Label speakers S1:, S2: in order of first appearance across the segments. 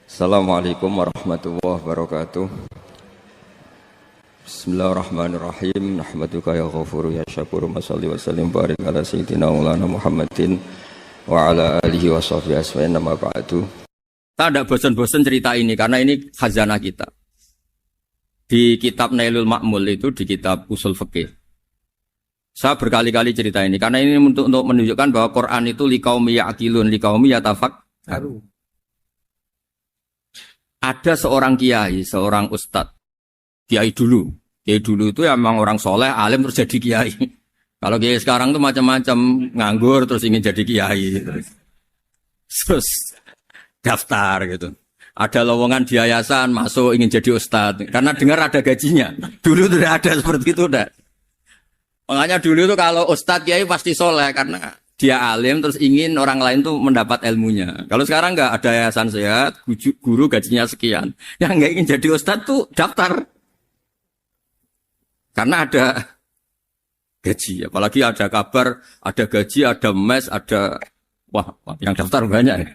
S1: Assalamualaikum warahmatullahi wabarakatuh. Bismillahirrahmanirrahim. Nahmaduka ya ghafuru ya syakuru. Masalli wa sallim barik ala sayyidina maulana Muhammadin wa ala alihi wa sahbihi asfa'in nama ba'du. Kita tidak bosan-bosan cerita ini karena ini khazanah kita. Di kitab Nailul Ma'mul itu, di kitab Usul Fiqih, saya berkali-kali cerita ini karena ini untuk menunjukkan bahwa Quran itu liqaumi ya'qilun, liqaumi yatafakkarun. Ada seorang kiai, seorang ustadz, kiai dulu itu emang orang soleh, alim terus jadi kiai. Kalau kiai sekarang tuh macam-macam, nganggur terus ingin jadi kiai, terus daftar gitu. Ada lowongan di yayasan, masuk ingin jadi ustadz, karena dengar ada gajinya. Dulu tidak ada seperti itu, udah. Makanya dulu tuh kalau ustadz kiai pasti soleh karena dia alim terus ingin orang lain tuh mendapat ilmunya. Kalau sekarang nggak ada yayasan sehat, guru gajinya sekian. Yang nggak ingin jadi ustadz tuh daftar. Karena ada gaji. Apalagi ada kabar, ada gaji, ada mes, ada... Wah, yang daftar banyak ya.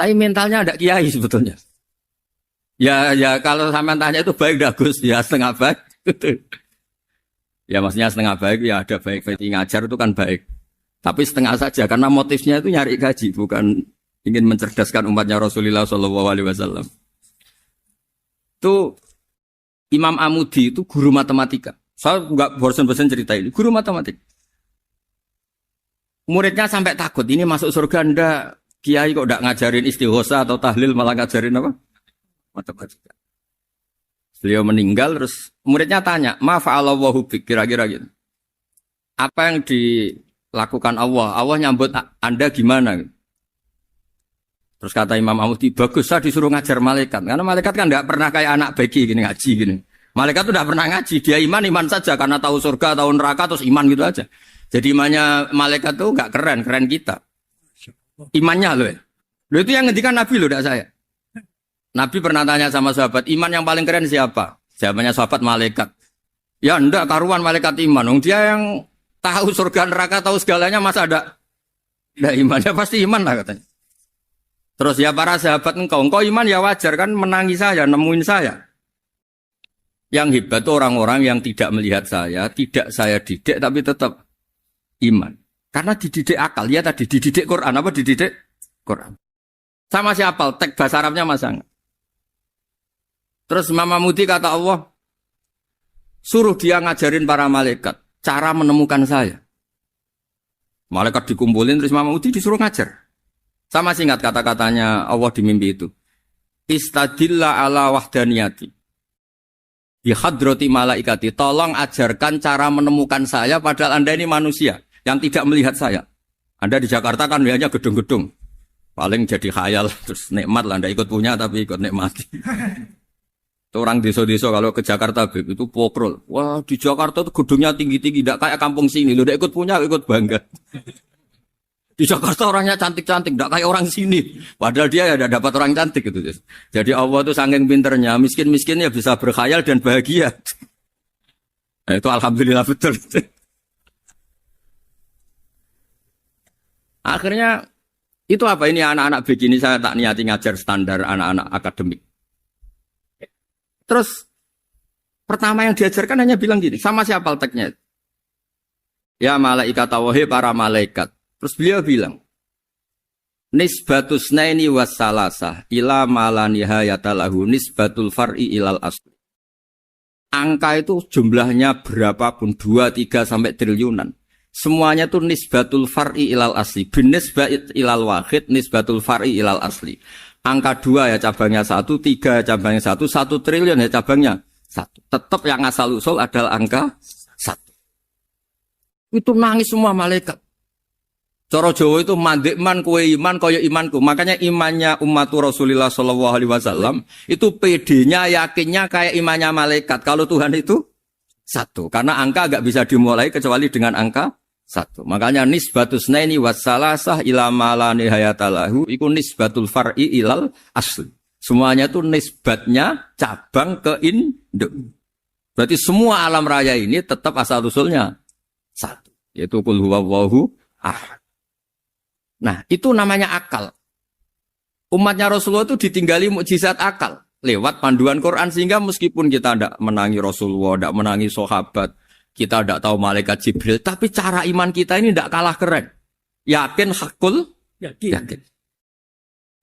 S1: Tapi mentalnya ada kiai sebetulnya. Ya kalau sampean tanya itu baik dah Gus. Ya setengah baik. Ya maksudnya setengah baik, ya ada baik. Ngajar itu kan baik. Tapi setengah saja karena motifnya itu nyari gaji, bukan ingin mencerdaskan umatnya Rasulullah SAW. Itu Imam Amudi itu guru matematika. Saya nggak bosan-bosan cerita ini. Guru matematika. Muridnya sampai takut, ini masuk surga ndak? Kiai kok ndak ngajarin istighosa atau tahlil, malah ngajarin apa? Matematika. Beliau meninggal terus muridnya tanya, ma fa'alallahu bik, kira-kira gitu. Apa yang dilakukan Allah? Allah nyambut Anda gimana? Terus kata Imam Amudi, bagus saya disuruh ngajar malaikat. Karena malaikat kan tidak pernah kayak anak bagi gini ngaji gini. Malaikat itu tidak pernah ngaji, dia iman saja karena tahu surga, tahu neraka terus iman gitu aja. Jadi imannya malaikat itu enggak keren kita. Imannya loh. Loh itu yang ngendikan Nabi loh, tidak saya. Nabi pernah tanya sama sahabat, iman yang paling keren siapa? Jawabannya sahabat malaikat. Ya enggak, karuan malaikat iman. Dia yang tahu surga neraka, tahu segalanya, masa ada imannya, pasti iman lah katanya. Terus ya para sahabat engkau iman ya wajar kan menangi saya, nemuin saya. Yang hebat itu orang-orang yang tidak melihat saya, tidak saya didik tapi tetap iman. Karena dididik akal, ya tadi dididik Quran, apa dididik Quran. Sama siapa? Teks bahasa Arabnya masang. Terus Imam Amudi kata Allah, suruh dia ngajarin para malaikat cara menemukan saya. Malaikat dikumpulin terus Imam Amudi disuruh ngajar. Sama singkat kata-katanya Allah di mimpi itu. Istadilla ala wahdaniyati. Bihadrati malaikati. Tolong ajarkan cara menemukan saya padahal Anda ini manusia yang tidak melihat saya. Anda di Jakarta kan lihatnya gedung-gedung. Paling jadi khayal terus nikmat lah Anda ikut punya tapi ikut nikmati. Orang desa-desa kalau ke Jakarta itu pokrol. Wah di Jakarta tuh gedungnya tinggi-tinggi, tidak kayak kampung sini. Lu udah ikut punya, ikut bangga. Di Jakarta orangnya cantik-cantik, tidak kayak orang sini. Padahal dia ya dapat orang cantik gitu. Jadi Allah tuh saking pinternya, miskin-miskinnya bisa berkhayal dan bahagia. Nah, itu alhamdulillah betul. Akhirnya itu apa ini anak-anak begini saya tak niati ngajar standar anak-anak akademik. Terus pertama yang diajarkan hanya bilang gini, sama siapa teknya? Ya malaikat wahi para malaikat. Terus beliau bilang, nisbatus naini wassalasah ila malanihayatalahu nisbatul far'i ilal asli. Angka itu jumlahnya berapapun 2, 3 sampai triliunan. Semuanya itu nisbatul far'i ilal asli. Binisbat ilal wahid nisbatul far'i ilal asli. Angka 2 ya cabangnya 1, 3 ya cabangnya 1, 1 triliun ya cabangnya 1. Tetap yang asal usul adalah angka 1. Itu nangis semua malaikat. Cara Jawa itu mandekman kowe iman kaya imanku. Makanya imannya umatur Rasulullah SAW itu PD-nya yakinnya kayak imannya malaikat. Kalau Tuhan itu 1. Karena angka enggak bisa dimulai kecuali dengan angka 1. Makanya nisbatus naini wassalasah ila malani hayatalahu iku nisbatul far'i ilal asli. Semuanya itu nisbatnya cabang ke induk. Berarti semua alam raya ini tetap asal usulnya 1. Yaitu qul huwallahu ahad. Nah, itu namanya akal. Umatnya Rasulullah itu ditinggali mukjizat akal lewat panduan Quran sehingga meskipun kita tidak menangi Rasulullah, tidak menangi sahabat, kita tidak tahu malaikat Jibril, tapi cara iman kita ini tidak kalah keren. Yakin hakul, yakin.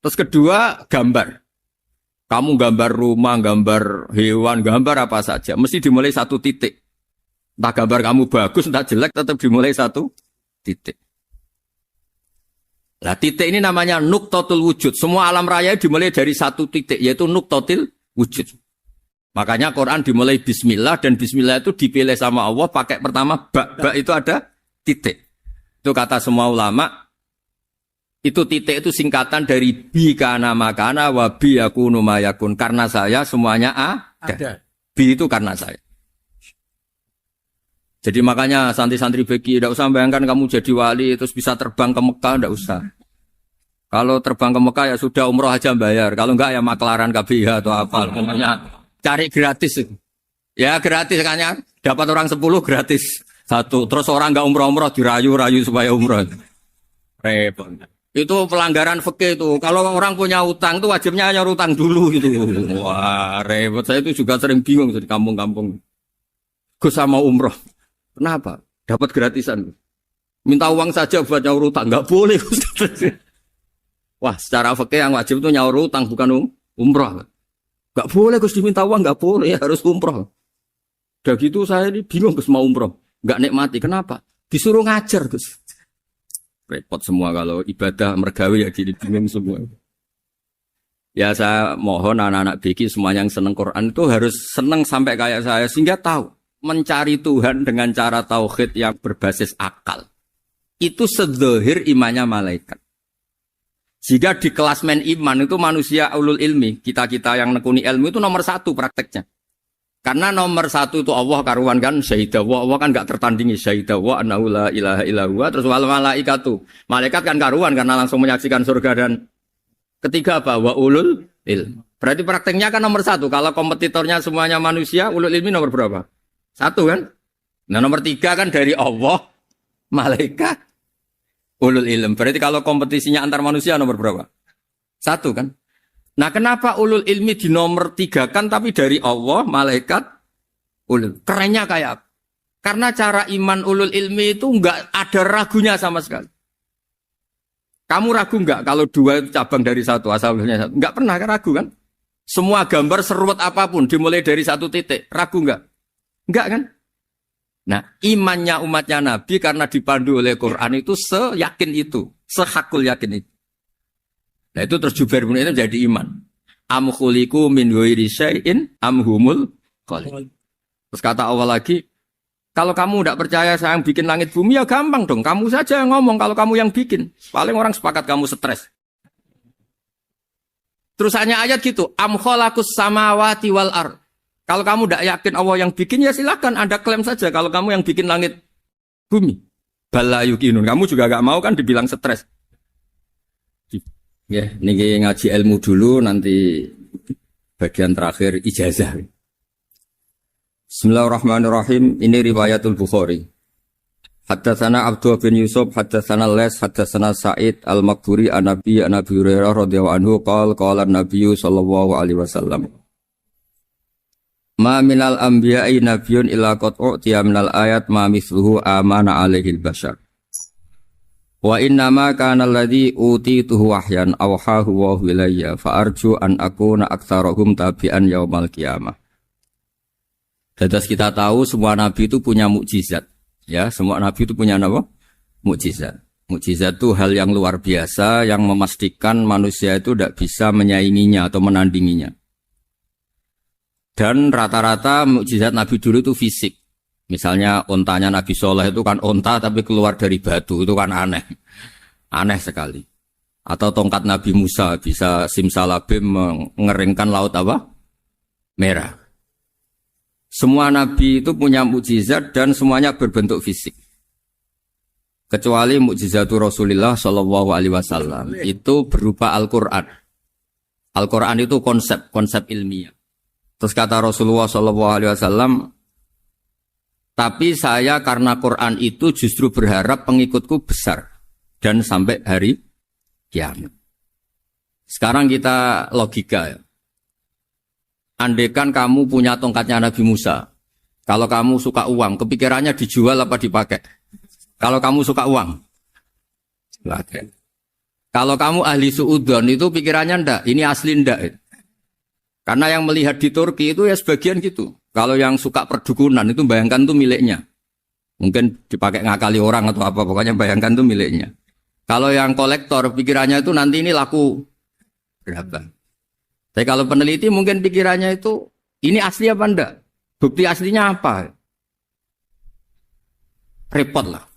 S1: Terus kedua, gambar. Kamu gambar rumah, gambar hewan, gambar apa saja, mesti dimulai satu titik. Entah gambar kamu bagus, entah jelek, tetap dimulai satu titik. Nah, titik ini namanya nuqtatul wujud. Semua alam raya dimulai dari satu titik, yaitu nuqtatul wujud. Makanya Quran dimulai bismillah, dan bismillah itu dipilih sama Allah pakai pertama ba itu ada titik. Itu kata semua ulama, itu titik itu singkatan dari bi kana makana wa bi yakunu mayakun. Karena saya semuanya ada. Bi itu karena saya. Jadi makanya santri-santri beki, tidak usah bayangkan kamu jadi wali terus bisa terbang ke Mekah, tidak usah. Kalau terbang ke Mekah ya sudah umroh aja bayar. Kalau enggak ya maklaran KBH atau apa. Pokoknya cari gratis. Ya gratis kan ya. Dapat orang 10 gratis. Satu. Terus orang enggak umroh-umroh dirayu-rayu supaya umroh. Repot. Itu pelanggaran fikih itu. Kalau orang punya utang itu wajibnya hanya utang dulu gitu. Wah repot. Saya itu juga sering bingung di kampung-kampung. Gus sama umroh. Kenapa? Dapat gratisan. Minta uang saja buat nyaur utang. Enggak boleh. Wah, secara fikih yang wajib itu nyaur utang bukan umroh. Enggak boleh Gus diminta uang, enggak boleh, harus umroh. Udah gitu saya ini bingung Gus mau umroh. Enggak nikmati. Kenapa? Disuruh ngajar Gus. Repot semua kalau ibadah mergawe ya jadi bingung semua. Ya saya mohon anak-anak BK semuanya yang seneng Quran itu harus seneng sampai kayak saya sehingga tahu. Mencari Tuhan dengan cara tauhid yang berbasis akal. Itu sedzahir imannya malaikat. Jika di klasmen iman itu manusia ulul ilmi, kita-kita yang nekuni ilmu itu nomor 1 prakteknya. Karena nomor 1 itu Allah karuan kan, syahidah wa, Allah kan gak tertandingi, syahidah wa annahu la ilaha illallah, terus wal malaikatu. Malaikat kan karuan karena langsung menyaksikan surga dan ketiga apa? Wa ulul ilmi. Berarti prakteknya kan nomor 1, kalau kompetitornya semuanya manusia, ulul ilmi nomor berapa? 1 kan? Nah nomor 3 kan dari Allah, malaikat, ulul ilm. Berarti kalau kompetisinya antar manusia nomor berapa? 1 kan? Nah kenapa ulul ilmi di nomor 3 kan tapi dari Allah, malaikat, ulul. Kerennya kayak apa? Karena cara iman ulul ilmi itu enggak ada ragunya sama sekali. Kamu ragu enggak kalau 2 itu cabang dari 1, asalnya 1? Enggak pernah ragu kan? Semua gambar seruat apapun dimulai dari 1 titik, ragu enggak? Enggak kan? Nah, imannya umatnya Nabi karena dipandu oleh Quran itu seyakin itu, sehakul yakin itu. Nah, itu terus Jubair bin itu jadi iman. Am khuliqu min ghairi syai'in am humul khaliq. Terus kata Allah lagi, kalau kamu tidak percaya saya yang bikin langit bumi ya gampang dong, kamu saja yang ngomong kalau kamu yang bikin. Paling orang sepakat kamu stres. Terus hanya ayat gitu, am khalaqus samawati wal ardh. Kalau kamu tidak yakin Allah yang bikin, ya silakan Anda klaim saja kalau kamu yang bikin langit bumi. Bala yukinun. Kamu juga gak mau kan dibilang stres. Ya, ini ngaji ilmu dulu, nanti bagian terakhir ijazah. Bismillahirrahmanirrahim. Ini riwayatul Bukhari. Haddatsana Abdullah bin Yusuf, haddatsana Les, haddatsana Sa'id al-Maqburi an-Nabi Hurairah radhiyallahu anhu qala an-Nabiy sallallahu alaihi wasallam. Ma minal anbiya'i nabiyyun illa qad u'tiya minal ayat ma mithluhu amana alaihil bashar. Wa innama kana alladhi utituhu wahyan awhahu wa ilayya fa arju an akuna aktsarahum tabi'an yaumal qiyamah. Dados kita tahu semua nabi itu punya mukjizat. Ya, semua nabi itu punya apa? Mukjizat. Mukjizat itu hal yang luar biasa yang memastikan manusia itu tidak bisa menyainginya atau menandinginya. Dan rata-rata mukjizat Nabi dulu itu fisik. Misalnya ontanya Nabi Soleh itu kan onta tapi keluar dari batu, itu kan aneh. Aneh sekali. Atau tongkat Nabi Musa bisa simsalabim mengeringkan laut apa? Merah. Semua Nabi itu punya mukjizat dan semuanya berbentuk fisik. Kecuali mukjizatul Rasulullah Shallallahu Alaihi Wasallam itu berupa Al-Quran. Al-Quran itu konsep ilmiah. Terus kata Rasulullah SAW, tapi saya karena Quran itu justru berharap pengikutku besar dan sampai hari kiamat. Sekarang kita logika ya. Andaikan kamu punya tongkatnya Nabi Musa, kalau kamu suka uang, kepikirannya dijual apa dipakai? Kalau kamu suka uang, pakai. Kalau kamu ahli suudon itu pikirannya ndak, ini asli ndak. Karena yang melihat di Turki itu ya sebagian gitu. Kalau yang suka perdukunan itu bayangkan itu miliknya. Mungkin dipakai ngakali orang atau apa, pokoknya bayangkan itu miliknya. Kalau yang kolektor pikirannya itu nanti ini laku berapa. Tapi kalau peneliti mungkin pikirannya itu ini asli apa enggak? Bukti aslinya apa? Repot lah.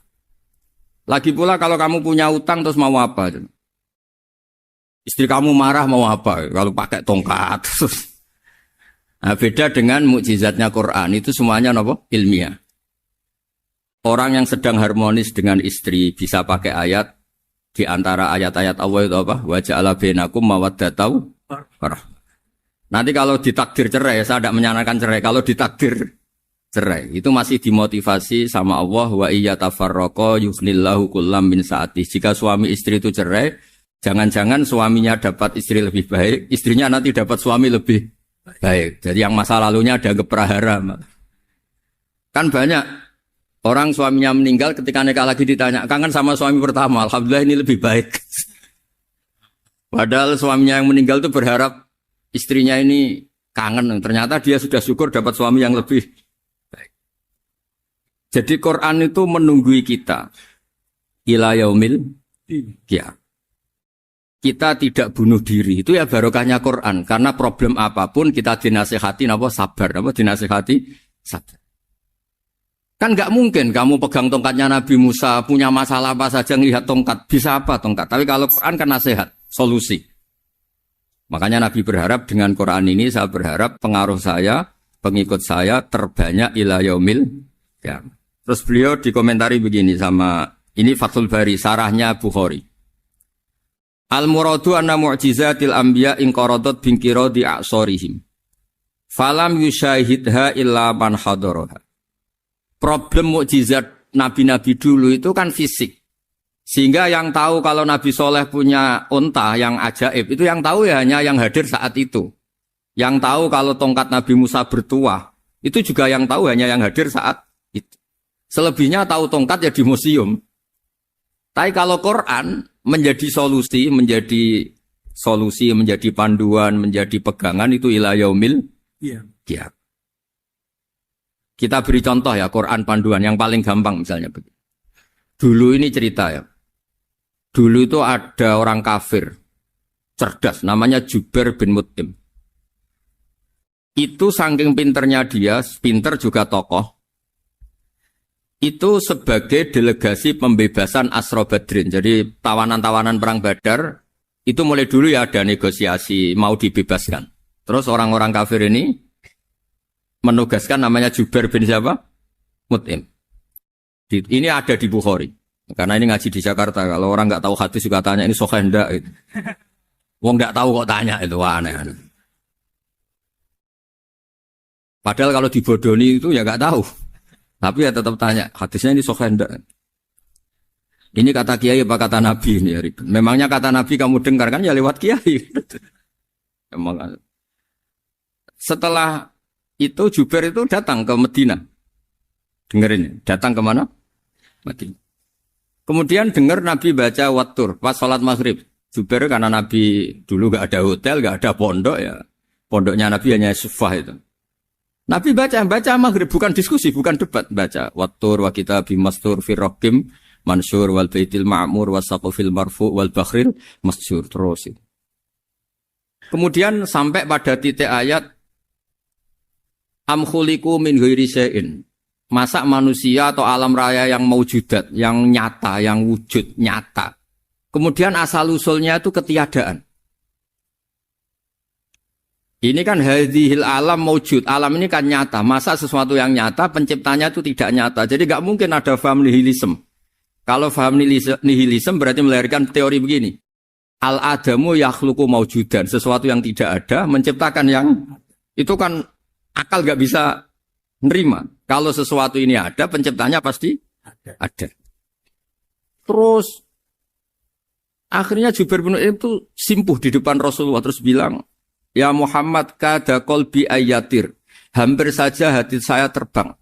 S1: Lagi pula kalau kamu punya utang terus mau apa? Istri kamu marah mau apa? Kalau pakai tongkat. Nah, beda dengan mukjizatnya Quran itu semuanya apa? Ilmiah. Orang yang sedang harmonis dengan istri bisa pakai ayat di antara ayat-ayat Allah itu apa? Wa ja'ala bainakum mawaddatan. Nanti kalau ditakdir cerai, saya tidak menyarankan cerai. Kalau ditakdir cerai, itu masih dimotivasi sama Allah. Wa iya tafarraqa yughnillahu kullam min sa'ati. Jika suami istri itu cerai, jangan-jangan suaminya dapat istri lebih baik, istrinya nanti dapat suami lebih baik. Jadi yang masa lalunya ada keprahara. Kan banyak orang suaminya meninggal ketika nikah lagi ditanya, kangen sama suami pertama, alhamdulillah ini lebih baik. Padahal suaminya yang meninggal itu berharap istrinya ini kangen. Ternyata dia sudah syukur dapat suami yang lebih baik. Jadi Quran itu menunggui kita. Ila yaumil qiyamah. Kita tidak bunuh diri. Itu ya barokahnya Quran. Karena problem apapun kita dinasihati apa sabar. Apa dinasihati sabar. Kan nggak mungkin kamu pegang tongkatnya Nabi Musa, punya masalah apa saja ngelihat tongkat. Bisa apa tongkat? Tapi kalau Quran kan nasihat, solusi. Makanya Nabi berharap dengan Quran ini, saya berharap pengaruh saya, pengikut saya terbanyak ila yaumil qiyamah. Terus beliau dikomentari begini sama, ini Fathul Bari, sarahnya Bukhari. Al-muradu anna mu'jizatil anbiya inqaradat binqiradi a'sorihim. Falam yushahidha illa man hadaraha. Problem mukjizat nabi-nabi dulu itu kan fisik. Sehingga yang tahu kalau Nabi Soleh punya unta yang ajaib, itu yang tahu ya hanya yang hadir saat itu. Yang tahu kalau tongkat Nabi Musa bertuah, itu juga yang tahu hanya yang hadir saat itu. Selebihnya tahu tongkat ya di museum. Tapi kalau Quran menjadi solusi, menjadi panduan, menjadi pegangan itu ila yaumil qiyamah. Kita beri contoh ya Quran panduan yang paling gampang misalnya begini. Dulu ini cerita ya. Dulu itu ada orang kafir cerdas namanya Jubair bin Mut'im. Itu saking pinternya dia, pinter juga tokoh. Itu sebagai delegasi pembebasan Asra Badrin. Jadi tawanan-tawanan perang Badar itu mulai dulu ya ada negosiasi mau dibebaskan. Terus orang-orang kafir ini menugaskan namanya Jubair bin siapa? Mut'im. Ini ada di Bukhari. Karena ini ngaji di Jakarta. Kalau orang nggak tahu hadis juga tanya ini sahih enggak gitu. Wong nggak tahu kok tanya itu aneh. Padahal kalau dibodoni itu ya nggak tahu. Tapi ya tetap tanya hadisnya ini sahih enggak. Ini kata kiai apa kata nabi ini ya. Memangnya kata nabi kamu dengar kan ya lewat kiai. Memang. Setelah itu Jubair itu datang ke Medina. Dengerin, datang ke mana? Madinah. Kemudian dengar Nabi baca Wattur pas sholat maghrib. Jubair karena Nabi dulu gak ada hotel, gak ada pondok ya. Pondoknya Nabi hanya sufah itu. Nabi baca maghrib, bukan diskusi, bukan debat. Baca Wattur wa kitabim mastur firrokim mansur wal baitil ma'mur wasaqufil marfu wal bakhril masjur. Terus itu. Kemudian sampai pada titik ayat am khuliqu min ghairi syai'in. Masa manusia atau alam raya yang maujudat, yang nyata, yang wujud nyata. Kemudian asal-usulnya itu ketiadaan. Ini kan hadhil alam maujud. Alam ini kan nyata. Masa sesuatu yang nyata, penciptanya itu tidak nyata. Jadi gak mungkin ada faham nihilisme. Kalau faham nihilisme berarti melahirkan teori begini. Al-adamu yakhluqu maujudan. Sesuatu yang tidak ada, menciptakan yang... Itu kan akal gak bisa nerima. Kalau sesuatu ini ada, penciptanya pasti ada. Terus Akhirnya Jubair bin Mut'im itu simpuh di depan Rasulullah terus bilang, "Ya Muhammad, kada qalbi ayatir." Hampir saja hati saya terbang.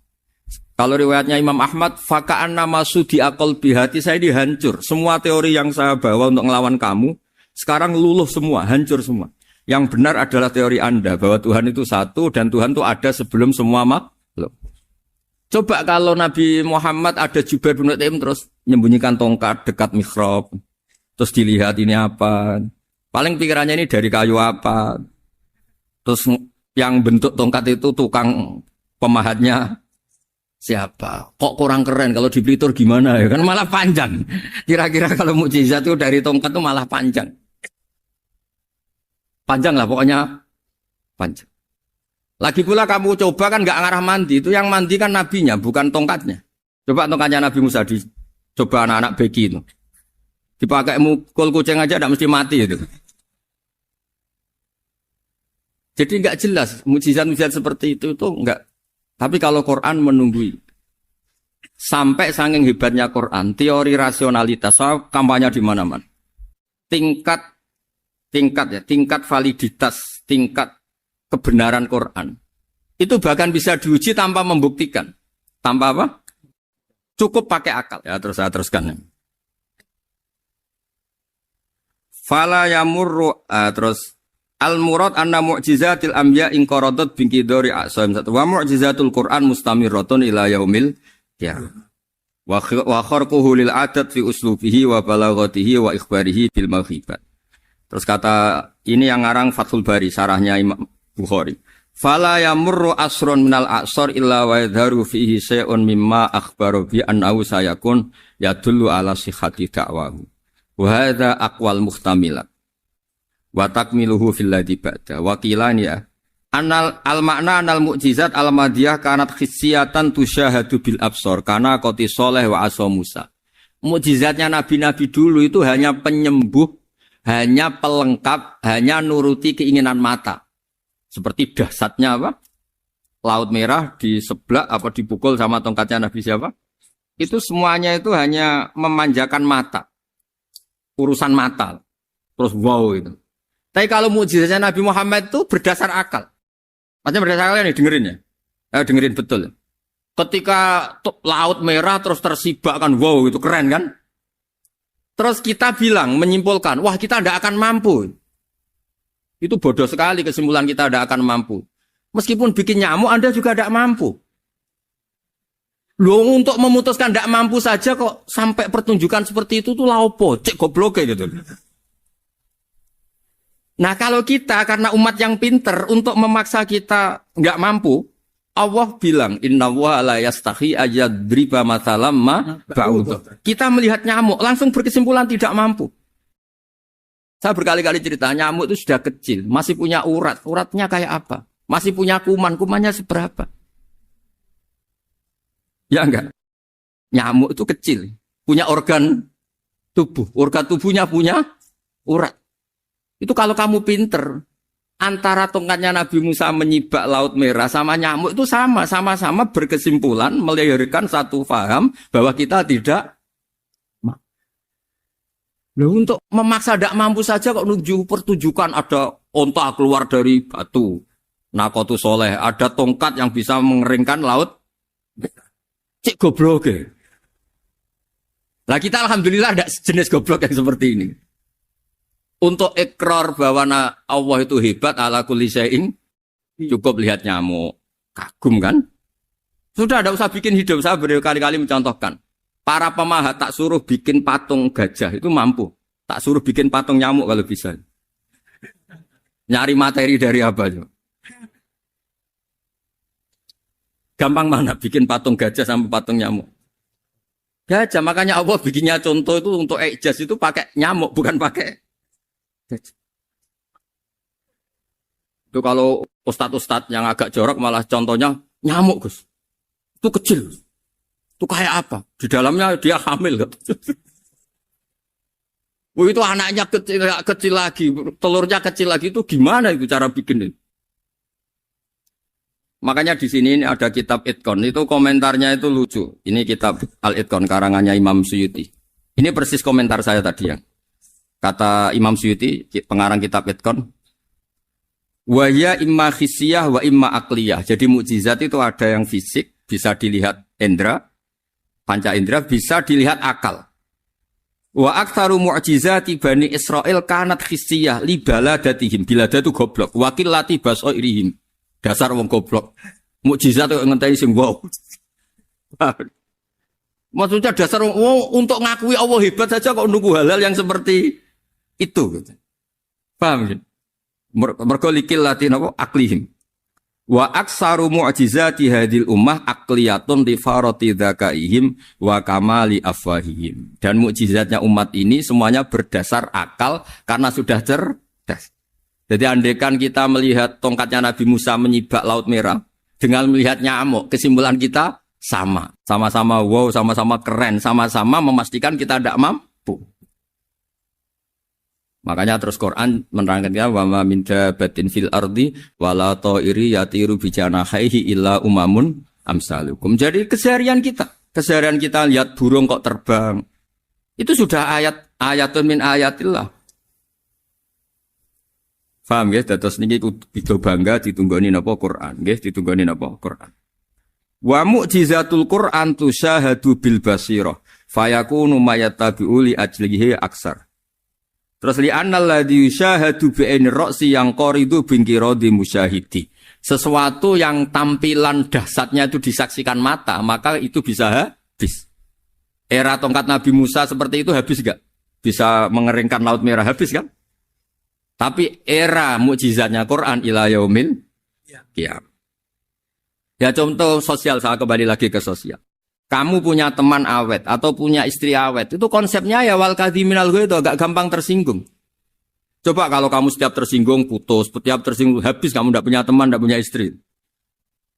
S1: Kalau riwayatnya Imam Ahmad, faka'anna masudi aqalbi, hati saya dihancur. Semua teori yang saya bawa untuk ngelawan kamu sekarang luluh semua, hancur semua. Yang benar adalah teori Anda bahwa Tuhan itu satu dan Tuhan itu ada sebelum semua makhluk. Coba kalau Nabi Muhammad ada Jubair bin Mut'im terus menyembunyikan tongkat dekat mihrab, terus dilihat ini apa? Paling pikirannya ini dari kayu apa? Terus yang bentuk tongkat itu tukang pemahatnya siapa? Kok kurang keren kalau di Blitur gimana ya? Kan malah panjang. Kira-kira kalau mukjizat itu dari tongkat itu malah panjang. Panjang lah pokoknya panjang. Lagi pula kamu coba kan nggak ngarah mandi, itu yang mandi kan nabinya bukan tongkatnya. Coba tongkatnya Nabi Musa coba anak-anak beki itu. Dipakai mukul kucing aja tidak mesti mati itu. Jadi nggak jelas mukjizat-mukjizat seperti itu nggak. Tapi kalau Quran menunggui sampai saking hebatnya Quran, teori rasionalitas kampanye di mana-mana. Tingkat validitas, tingkat kebenaran Quran itu bahkan bisa diuji tanpa membuktikan. Tanpa apa? Cukup pakai akal. Ya terus saya teruskan. Fala yamurru terus al-murad anna mu'jizatil anbiya in qaradat binqidari a'sam wa mu'jizatul Qur'an mustamirratun ila yaumil qiyamah. Wa kharquhu lil adat fi uslubihi wa balaghatihi wa ikhbarihi bil maghibat. Terus kata ini yang ngarang Fathul Bari sarahnya Imam Bukhari. Fala yamurru asrun minal a'sar illa wa yadharu fihi syai'un mimma akhbaru bi annahu sayakun yadullu ala sihhati da'wahu. Wa hadza aqwal muhtamilat. Wa takmiluhu fil ladzi ba'da wa qilani ya anal al makna anal mukjizat al madiyah kanat khissiyatan tusyahadu bil absar kana qoti soleh wa asa Musa. Mukjizatnya nabi-nabi dulu itu hanya penyembuh, hanya pelengkap, hanya nuruti keinginan mata. Seperti dahsyatnya apa? Laut Merah diseblak apa dipukul sama tongkatnya Nabi siapa? Itu semuanya itu hanya memanjakan mata. Urusan mata. Terus wow itu. Tapi kalau mukjizatnya Nabi Muhammad itu berdasar akal. Maksudnya berdasar akal nih dengerin ya. Dengerin betul. Ketika Laut Merah terus tersibak kan, wow itu keren kan. Terus kita bilang, menyimpulkan, wah kita tidak akan mampu. Itu bodoh sekali kesimpulan kita tidak akan mampu. Meskipun bikin nyamuk Anda juga tidak mampu. Loh untuk memutuskan tidak mampu saja kok sampai pertunjukan seperti itu tuh laopo, cek goblok gitu. Nah kalau kita karena umat yang pinter untuk memaksa kita nggak mampu, Allah bilang Inna wa la yastahi ayadriba mathalam ma ba'ud. Kita melihat nyamuk langsung berkesimpulan tidak mampu. Saya berkali-kali cerita nyamuk itu sudah kecil, masih punya urat, uratnya kayak apa? Masih punya kuman, kumannya seberapa? Ya enggak? Nyamuk itu kecil, punya organ tubuhnya punya urat. Itu kalau kamu pinter, antara tongkatnya Nabi Musa menyibak Laut Merah sama nyamuk itu sama-sama berkesimpulan melahirkan satu faham bahwa kita tidak mampu. Loh, untuk memaksa tidak mampu saja kok menuju pertunjukan ada onta keluar dari batu. Nakotu soleh, ada tongkat yang bisa mengeringkan laut. Cik goblok ya. Lah kita alhamdulillah ada jenis goblok yang seperti ini. Untuk ikrar bahwa Allah itu hebat ala kulli syai'in, cukup lihat nyamuk. Kagum kan? Sudah tidak usah bikin hidup. Saya berkali-kali mencontohkan. Para pemahat tak suruh bikin patung gajah, itu mampu. Tak suruh bikin patung nyamuk kalau bisa. Nyari materi dari apa? Gampang mana bikin patung gajah sama patung nyamuk? Gajah, makanya Allah bikinnya contoh itu untuk ijaz itu pakai nyamuk, bukan pakai gajah. Itu kalau ustadz-ustadz yang agak jorok malah contohnya nyamuk, Gus. Itu kecil. Itu kayak apa? Di dalamnya dia hamil. Itu anaknya kecil lagi, telurnya kecil lagi, itu gimana itu cara bikin itu? Makanya di sini ada kitab Itqan, itu komentarnya itu lucu. Ini kitab Al-Itqan karangannya Imam Suyuti. Ini persis komentar saya tadi ya. Kata Imam Suyuti, pengarang kitab Itqan, wa ya imma khissiyah wa imma aqliyah. Jadi mukjizat itu ada yang fisik, bisa dilihat indra, panca indra, bisa dilihat akal. Wa aktsaru mu'jizati Bani Israil kanat khissiyah li baladatihim. Bilada itu goblok. Wakil lati basoirihim. Dasar wong goblok. Mukjizat itu ngenteni sing wow. Maksudnya dasar wong untuk ngakui Allah hebat saja kok nunggu hal-hal yang seperti itu. Paham ya? Mergo likil lati napa aklihim. Wa aksaru mu'jizati hadil ummah aqliyatun li farati dzakaihim wa kamali afwahihim. Dan mukjizatnya umat ini semuanya berdasar akal karena sudah cerdas. Jadi andaikan kita melihat tongkatnya Nabi Musa menyibak Laut Merah dengan melihat nyamuk, kesimpulan kita sama. Sama-sama wow, sama-sama keren, sama-sama memastikan kita tidak mampu. Makanya terus Quran menerangkan wa ma min dabatin fil ardi wala ta'iri yatiru bi janahihi illa umamun amsalukum. Jadi keseharian kita lihat burung kok terbang. Itu sudah ayatun min ayatillah. Paham nggih? Dados niki kudu bangga ditunggoni napa Quran, nggih ditunggoni napa Quran. Wa mu'jizatul Quran tusyahadu bil basirah fayakunu mayattabi'u li ajlihi aksar. Terus li annal ladzi yusyahadu bi aini ra'si yang qaridu bingkiradi musyahidi. Sesuatu yang tampilan dahsyatnya itu disaksikan mata, maka itu bisa habis. Era tongkat Nabi Musa seperti itu habis enggak? Bisa mengeringkan Laut Merah habis kan? Tapi era mukjizatnya Quran ila yaumil qiyamah. Ya contoh sosial, saya kembali lagi ke sosial. Kamu punya teman awet atau punya istri awet, itu konsepnya ya wal kadhiminal ghaidh, agak gampang tersinggung. Coba kalau kamu setiap tersinggung putus, setiap tersinggung habis, kamu tidak punya teman, tidak punya istri.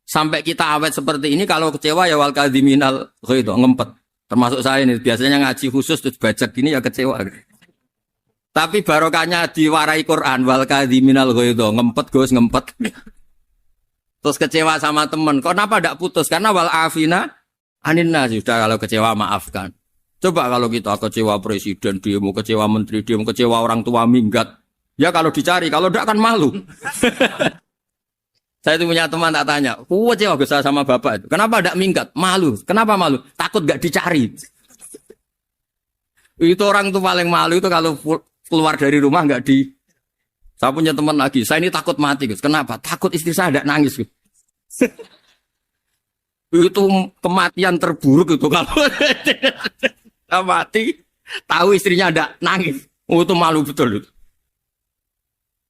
S1: Sampai kita awet seperti ini, kalau kecewa ya wal kadhiminal ghaidh, ngempet. Termasuk saya ini, biasanya ngaji khusus terus baca gini ya kecewa. Tapi barokahnya diwarai Quran wal kadhiminal ghaidh, ngempet Gus, ngempet. Terus kecewa sama teman, kenapa tidak putus? Karena wal afina Aninna sudah kalau kecewa maafkan. Coba kalau kita kecewa presiden, dia mau kecewa menteri, dia mau kecewa orang tua minggat. Ya kalau dicari, kalau tidak kan malu. Saya itu punya teman tak tanya, kecewa besar sama bapak itu. Kenapa tidak minggat? Malu. Kenapa malu? Takut gak dicari. Itu orang tuh paling malu itu kalau keluar dari rumah nggak di. Saya punya teman lagi, saya ini takut mati Gus. Kenapa? Takut istri saya tidak nangis Gus. Itu kematian terburuk itu kalau mati tahu istrinya ada nangis, itu malu betul itu.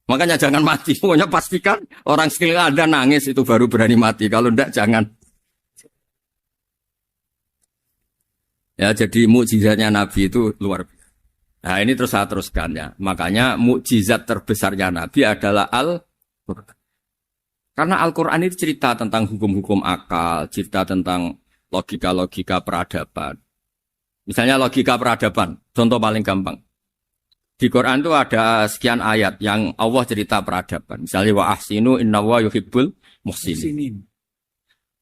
S1: Makanya jangan mati, pokoknya pastikan orang sekeliling ada nangis itu baru berani mati, kalau enggak jangan. Ya jadi mukjizatnya Nabi itu luar biasa. Nah ini terus saya teruskan ya, makanya mukjizat terbesarnya Nabi adalah Al-Quran. Karena Al-Quran itu cerita tentang hukum-hukum akal, cerita tentang logika-logika peradaban. Misalnya logika peradaban, contoh paling gampang. Di Quran itu ada sekian ayat yang Allah cerita peradaban. Misalnya wa ahsinu innallaha yuhibbul muhsinin.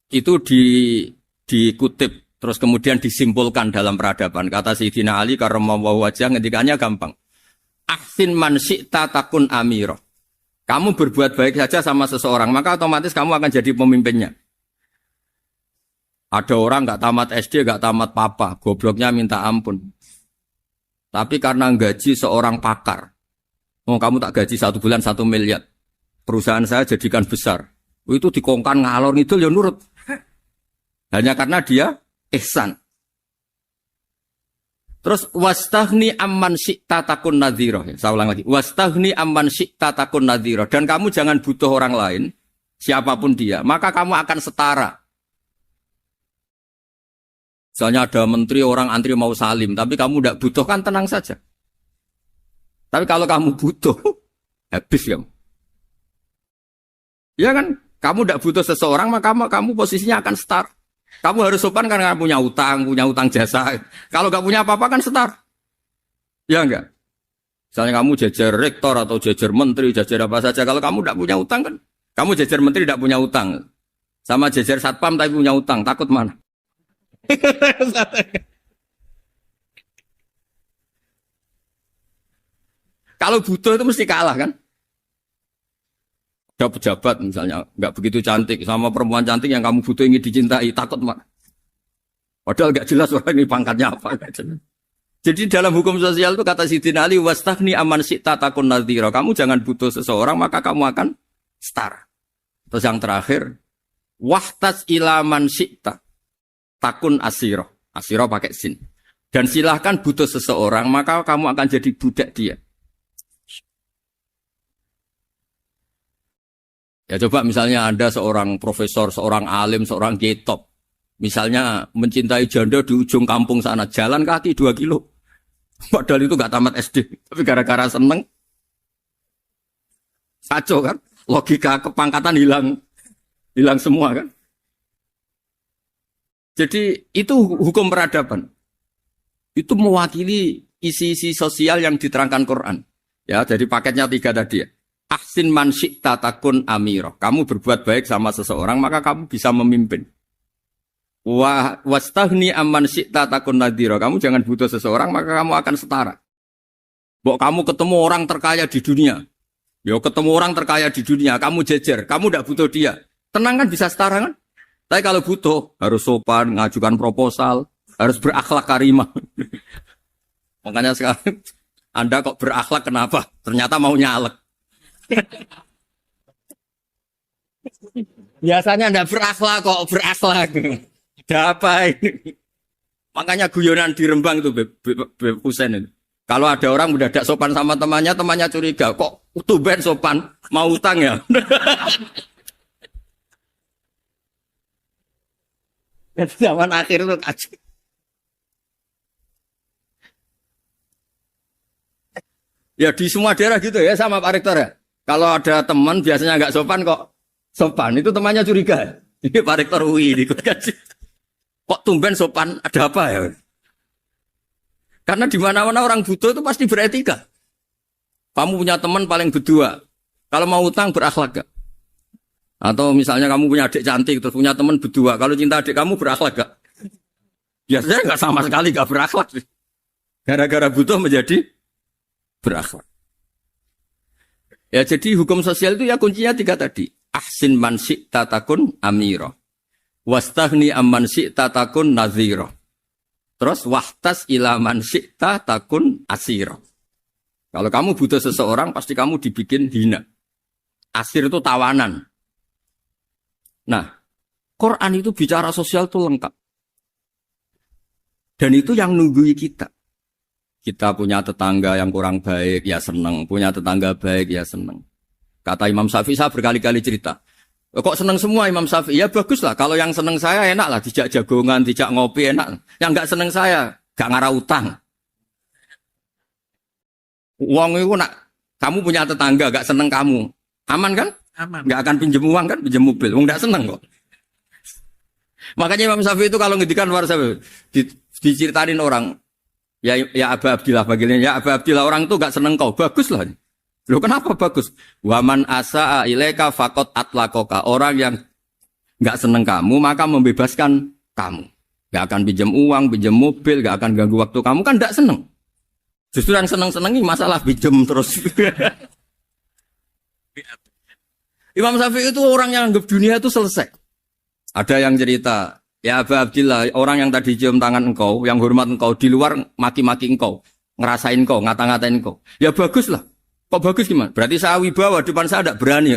S1: Itu dikutip, terus kemudian disimpulkan dalam peradaban. Kata Sayyidina Ali karramallahu wajhah ngendikannya gampang. Ahsin man syi'ta takun amira. Kamu berbuat baik saja sama seseorang, maka otomatis kamu akan jadi pemimpinnya. Ada orang nggak tamat SD, nggak tamat papa, gobloknya minta ampun. Tapi karena gaji seorang pakar, kamu tak gaji 1 bulan 1 miliar, perusahaan saya jadikan besar. Itu dikongkan ngalor ngidul ya nurut. Hanya karena dia ihsan. Terus wastaghni amman syi'ta takun nadhira. Saya ulang lagi. Wastaghni amman syi'ta takun nadhira. Dan kamu jangan butuh orang lain, siapapun dia, maka kamu akan setara. Misalnya ada menteri orang antri mau salim, tapi kamu tidak butuh kan tenang saja. Tapi kalau kamu butuh, habis kamu. Ya kan? Kamu tidak butuh seseorang, maka kamu posisinya akan setara. Kamu harus sopan karena punya utang jasa. Kalau nggak punya apa-apa kan setar. Ya enggak? Misalnya kamu jajar rektor atau jajar menteri, jajar apa saja. Kalau kamu tidak punya utang kan, kamu jajar menteri tidak punya utang. Sama jajar satpam tapi punya utang, takut mana? Kalau butuh itu mesti kalah kan? Ada pejabat misalnya nggak begitu cantik sama perempuan cantik yang kamu butuh ingin dicintai, takut mak. Padahal nggak jelas orang ini pangkatnya apa. Jadi dalam hukum sosial itu kata Sidin Ali, wastahni aman syi'ta takun nadhira. Kamu jangan butuh seseorang maka kamu akan setara. Terus yang terakhir, wahtas ilaman syi'ta takun asiro. Asiro pakai sin. Dan silahkan butuh seseorang maka kamu akan jadi budak dia. Ya coba misalnya Anda seorang profesor, seorang alim, seorang kiai top. Misalnya mencintai janda di ujung kampung sana, jalan kaki 2 kilo. Padahal itu gak tamat SD. Tapi gara-gara seneng, kacau kan? Logika kepangkatan hilang semua kan? Jadi itu hukum peradaban. Itu mewakili isi-isi sosial yang diterangkan Quran. Ya, jadi paketnya 3 tadi ya. Ahsin man syi'ta takun amiro. Kamu berbuat baik sama seseorang, maka kamu bisa memimpin. Wastahni amman syi'ta takun nadhira. Kamu jangan butuh seseorang, maka kamu akan setara. Bok kamu ketemu orang terkaya di dunia. Yo ketemu orang terkaya di dunia, kamu jejer, kamu tidak butuh dia. Tenang kan bisa setara kan? Tapi kalau butuh, harus sopan, ngajukan proposal, harus berakhlak karimah. Makanya sekarang, Anda kok berakhlak kenapa? Ternyata mau nyalek. Biasanya Anda berakhlak kok berakhlak. Ada apa ini? Makanya guyonan di Rembang itu Beb Husein itu. Kalau ada orang mendadak sopan sama temannya, temannya curiga, kok tumben sopan, mau utang ya? Zaman akhir itu kacau. Ya di semua daerah gitu ya sama Pak Rektor ya. Kalau ada teman biasanya nggak sopan kok sopan, itu temannya curiga. Ini Pak Rektor UI ikut kaji. Kok tumben sopan, ada apa ya? Karena di mana-mana orang butuh itu pasti beretika. Kamu punya teman paling berdua, kalau mau utang berakhlak gak? Atau misalnya kamu punya adik cantik terus punya teman berdua, kalau cinta adik kamu berakhlak gak? Biasanya nggak sama sekali nggak berakhlak. Gara-gara butuh menjadi berakhlak. Ya jadi hukum sosial itu ya kuncinya 3 tadi. Ahsin man syi'ta takun amira. Wastahni amman syi'ta takun nadhira. Terus wahtas ila man syi'ta takun asira. Kalau kamu butuh seseorang pasti kamu dibikin hina. Asir itu tawanan. Nah, Quran itu bicara sosial itu lengkap. Dan itu yang nunggui kita. Kita punya tetangga yang kurang baik, ya seneng. Punya tetangga baik, ya seneng. Kata Imam Syafi'i, saya berkali-kali cerita. Kok seneng semua Imam Syafi'i? Ya bagus lah. Kalau yang seneng saya enak lah. Dijak jagongan, dijak ngopi enak. Yang gak seneng saya, gak ngarah utang. Uang itu nak, kamu punya tetangga gak seneng kamu. Aman kan? Aman. Gak akan pinjem uang kan? Pinjem mobil. Uang gak seneng kok. Makanya Imam Syafi'i itu kalau ngedikan luar Syafi'i, diceritain orang. Ya Aba Abdillah bagiannya. Ya Aba Abdillah orang itu gak seneng kau. Bagus lah. Loh kenapa bagus? Waman asa'a ilaika faqad atlaqaka. Orang yang gak seneng kamu maka membebaskan kamu. Gak akan pinjam uang, pinjam mobil, gak akan ganggu waktu kamu kan gak seneng. Justru yang seneng-senengi masalah pinjam terus. Imam Syafi'i itu orang yang anggap dunia itu selesai. Ada yang cerita, ya Aba Abdillah, orang yang tadi cium tangan engkau, yang hormat engkau, di luar maki-maki engkau, ngerasain engkau, ngata-ngatain engkau. Ya bagus lah. Kok bagus gimana? Berarti saya wibawa, depan saya tidak berani.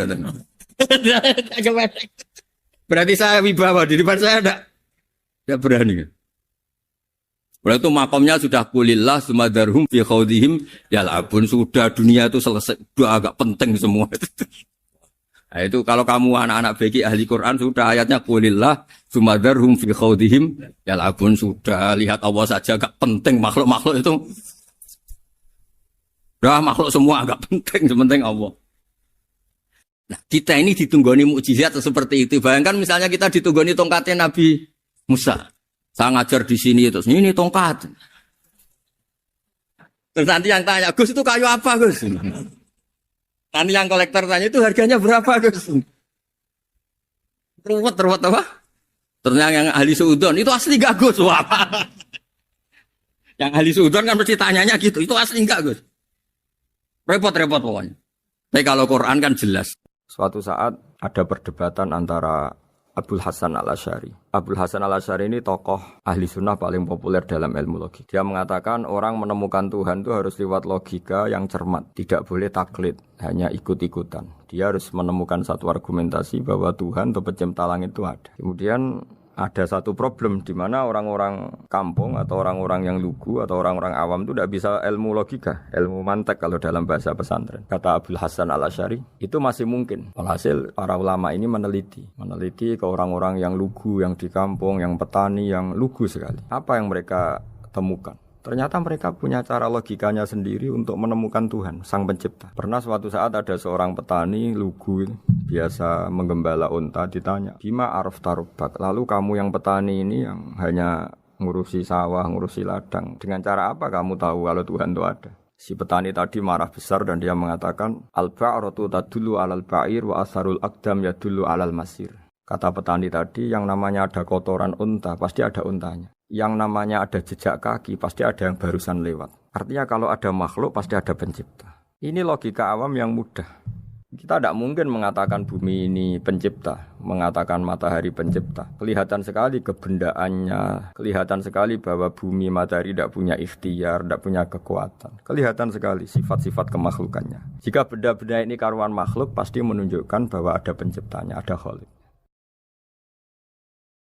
S1: Berarti saya wibawa, di depan saya tidak berani. Berarti itu makomnya sudah kulillah, sumadarhum fi khawdihim, ya labun, sudah dunia itu selesai, sudah agak penting semua. Nah, itu kalau kamu anak-anak beki ahli Quran, sudah ayatnya kulillah, sumadarhum fi khawdihim, ya labun, sudah lihat Allah saja agak penting, makhluk-makhluk itu. Dah makhluk semua agak penting, sepenting Allah. Nah, kita ini ditunggoni mukjizat seperti itu. Bayangkan misalnya kita ditunggoni tongkatnya Nabi Musa. Saya ngajar di sini terus ini tongkat. Terus nanti yang tanya, Gus itu kayu apa Gus? Nanti yang kolektor tanya itu harganya berapa Gus? Ruwet apa? Ternyata yang ahli suudon itu asli gak Gus? Wah. Yang ahli suudon kan mesti tanyanya gitu, itu asli enggak Gus? Repot-repot pokoknya. Tapi kalau Quran kan jelas. Suatu saat ada perdebatan antara Abul Hasan al-Asy'ari. Abul Hasan al-Asy'ari ini tokoh ahli sunnah paling populer dalam ilmu logik. Dia mengatakan orang menemukan Tuhan itu harus lewat logika yang cermat. Tidak boleh taklid, hanya ikut-ikutan. Dia harus menemukan satu argumentasi bahwa Tuhan atau pencipta langit itu ada. Kemudian ada satu problem di mana orang-orang kampung atau orang-orang yang lugu atau orang-orang awam itu tidak bisa ilmu logika, ilmu mantek kalau dalam bahasa pesantren. Kata Abul Hasan al-Asy'ari, itu masih mungkin. Alhasil para ulama ini meneliti ke orang-orang yang lugu, yang di kampung, yang petani, yang lugu sekali. Apa yang mereka temukan? Ternyata mereka punya cara logikanya sendiri untuk menemukan Tuhan, Sang Pencipta. Pernah suatu saat ada seorang petani lugu, biasa menggembala unta, ditanya, Bima araf tarubak, lalu kamu yang petani ini yang hanya ngurusi sawah, ngurusi ladang, dengan cara apa kamu tahu kalau Tuhan itu ada? Si petani tadi marah besar dan dia mengatakan, Al-ba'ratu tadullu alal ba'ir wa asharul aqdam yadullu alal masir. Kata petani tadi, yang namanya ada kotoran unta, pasti ada untanya. Yang namanya ada jejak kaki, pasti ada yang barusan lewat. Artinya kalau ada makhluk, pasti ada pencipta. Ini logika awam yang mudah. Kita tidak mungkin mengatakan bumi ini pencipta, mengatakan matahari pencipta. Kelihatan sekali kebendaannya, kelihatan sekali bahwa bumi matahari tidak punya ikhtiar, tidak punya kekuatan. Kelihatan sekali sifat-sifat kemakhlukannya. Jika benda-benda ini karuan makhluk, pasti menunjukkan bahwa ada penciptanya, ada khalik.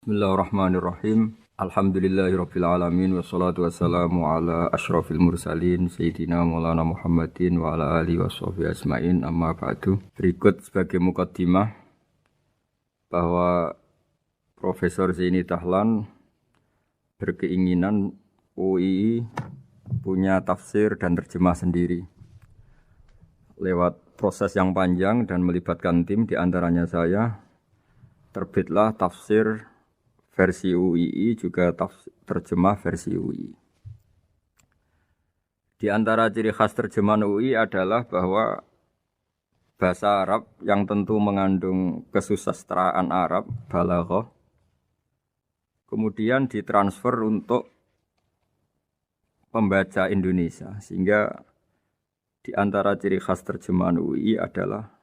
S1: Bismillahirrahmanirrahim. Alhamdulillahirabbil alamin wassalatu wassalamu ala asyrafil mursalin sayyidina Maulana Muhammadin wa ala alihi washabihi ajmain amma ba'du. Berikut sebagai mukaddimah bahwa Profesor Zaini Dahlan berkeinginan UII punya tafsir dan terjemah sendiri. Lewat proses yang panjang dan melibatkan tim, di antaranya saya, terbitlah tafsir versi UII juga terjemah versi UII. Di antara ciri khas terjemahan UII adalah bahwa bahasa Arab yang tentu mengandung kesusastraan Arab, balaghah, kemudian ditransfer untuk pembaca Indonesia. Sehingga di antara ciri khas terjemahan UII adalah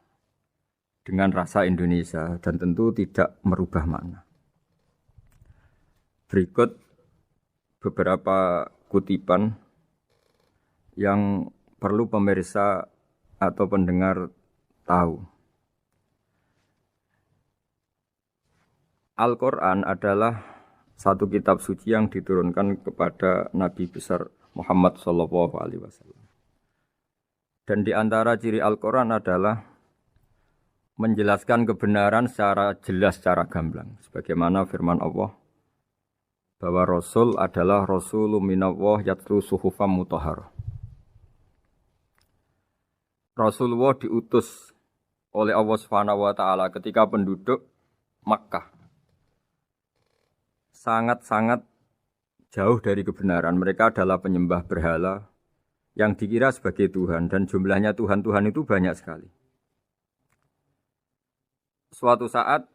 S1: dengan rasa Indonesia dan tentu tidak merubah makna. Berikut beberapa kutipan yang perlu pemirsa atau pendengar tahu. Al-Quran adalah satu kitab suci yang diturunkan kepada Nabi besar Muhammad SAW. Dan di antara ciri Al-Quran adalah menjelaskan kebenaran secara jelas, secara gamblang. Sebagaimana firman Allah, bahwa Rasul adalah Rasulun minallah yatlu suhufam mutahharah. Rasulullah diutus oleh Allah Subhanahu wa taala ketika penduduk Makkah sangat-sangat jauh dari kebenaran. Mereka adalah penyembah berhala yang dikira sebagai Tuhan, dan jumlahnya Tuhan-Tuhan itu banyak sekali. Suatu saat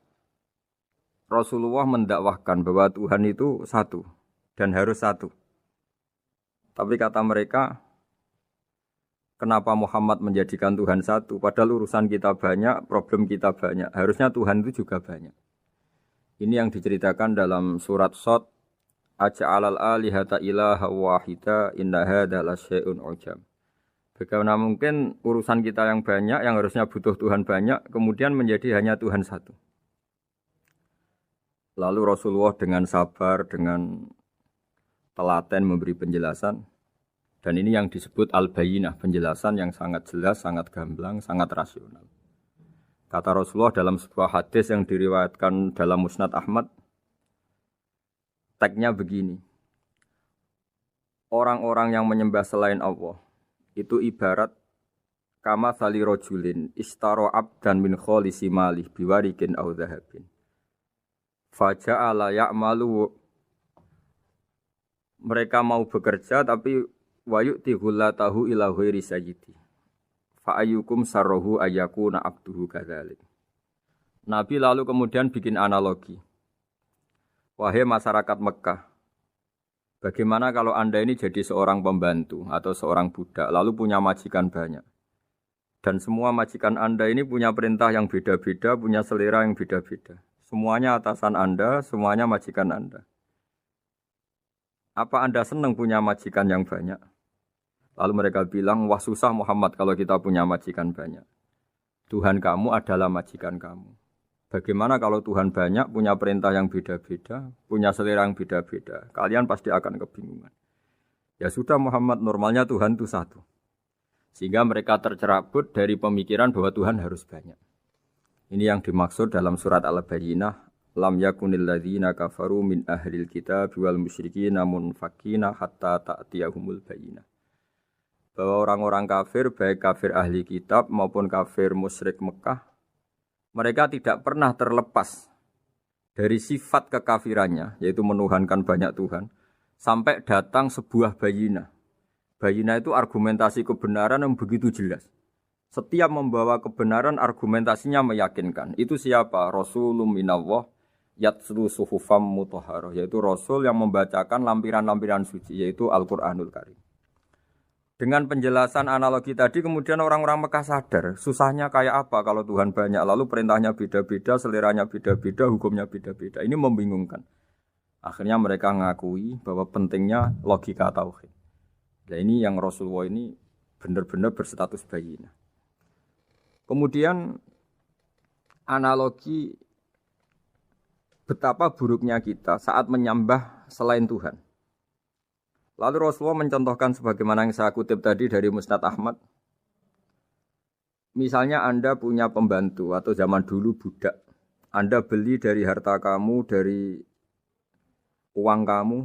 S1: Rasulullah mendakwahkan bahwa Tuhan itu satu dan harus satu. Tapi kata mereka, kenapa Muhammad menjadikan Tuhan satu? Padahal urusan kita banyak, problem kita banyak. Harusnya Tuhan itu juga banyak. Ini yang diceritakan dalam surat Shad, Aja'alal alihata ilaha wahida inna hadza lasyai'un ujab. Bagaimana mungkin urusan kita yang banyak, yang harusnya butuh Tuhan banyak, kemudian menjadi hanya Tuhan satu. Lalu Rasulullah dengan sabar, dengan telaten memberi penjelasan. Dan ini yang disebut al-bayyinah, penjelasan yang sangat jelas, sangat gamblang, sangat rasional. Kata Rasulullah dalam sebuah hadis yang diriwayatkan dalam Musnad Ahmad, teksnya begini. Orang-orang yang menyembah selain Allah, itu ibarat kama sali rojulin istaro abdan min kholisi malih biwarikin au dhahabin. Faja'ala ya'malu, mereka mau bekerja tapi wayu'ti ghullatahu ila ghairi sayyidi. Fa'ayyukum sarruhu ayyakuna abduhu kadzalik. Nabi lalu kemudian bikin analogi. Wahai masyarakat Mekah, bagaimana kalau Anda ini jadi seorang pembantu atau seorang budak lalu punya majikan banyak. Dan semua majikan Anda ini punya perintah yang beda-beda, punya selera yang beda-beda. Semuanya atasan Anda, semuanya majikan Anda. Apa Anda senang punya majikan yang banyak? Lalu mereka bilang, wah susah Muhammad kalau kita punya majikan banyak. Tuhan kamu adalah majikan kamu. Bagaimana kalau Tuhan banyak, punya perintah yang beda-beda, punya selera yang beda-beda? Kalian pasti akan kebingungan. Ya sudah Muhammad, normalnya Tuhan itu satu. Sehingga mereka tercerabut dari pemikiran bahwa Tuhan harus banyak. Ini yang dimaksud dalam surat Al-Bayyinah. Lam yakunil ladzina kafaru min ahlil kitab wal musyrikina munfakina hatta ta'tiyahumul bayyinah. Bahwa orang-orang kafir, baik kafir ahli kitab maupun kafir musyrik Mekah, mereka tidak pernah terlepas dari sifat kekafirannya, yaitu menuhankan banyak Tuhan, sampai datang sebuah bayinah. Bayinah itu argumentasi kebenaran yang begitu jelas. Setiap membawa kebenaran, argumentasinya meyakinkan. Itu siapa? Rasulun minallah yatslu suhufam mutahharah, yaitu Rasul yang membacakan lampiran-lampiran suci, yaitu Al-Quranul Karim. Dengan penjelasan analogi tadi, kemudian orang-orang Mekah sadar, susahnya kayak apa kalau Tuhan banyak, lalu perintahnya beda-beda, seleranya beda-beda, hukumnya beda-beda. Ini membingungkan. Akhirnya mereka ngakui bahwa pentingnya logika tauhid. Nah ini yang Rasulullah ini benar-benar berstatus bayinah. Kemudian analogi betapa buruknya kita saat menyembah selain Tuhan. Lalu Rasulullah mencontohkan sebagaimana yang saya kutip tadi dari Musnad Ahmad. Misalnya Anda punya pembantu atau zaman dulu budak. Anda beli dari harta kamu, dari uang kamu.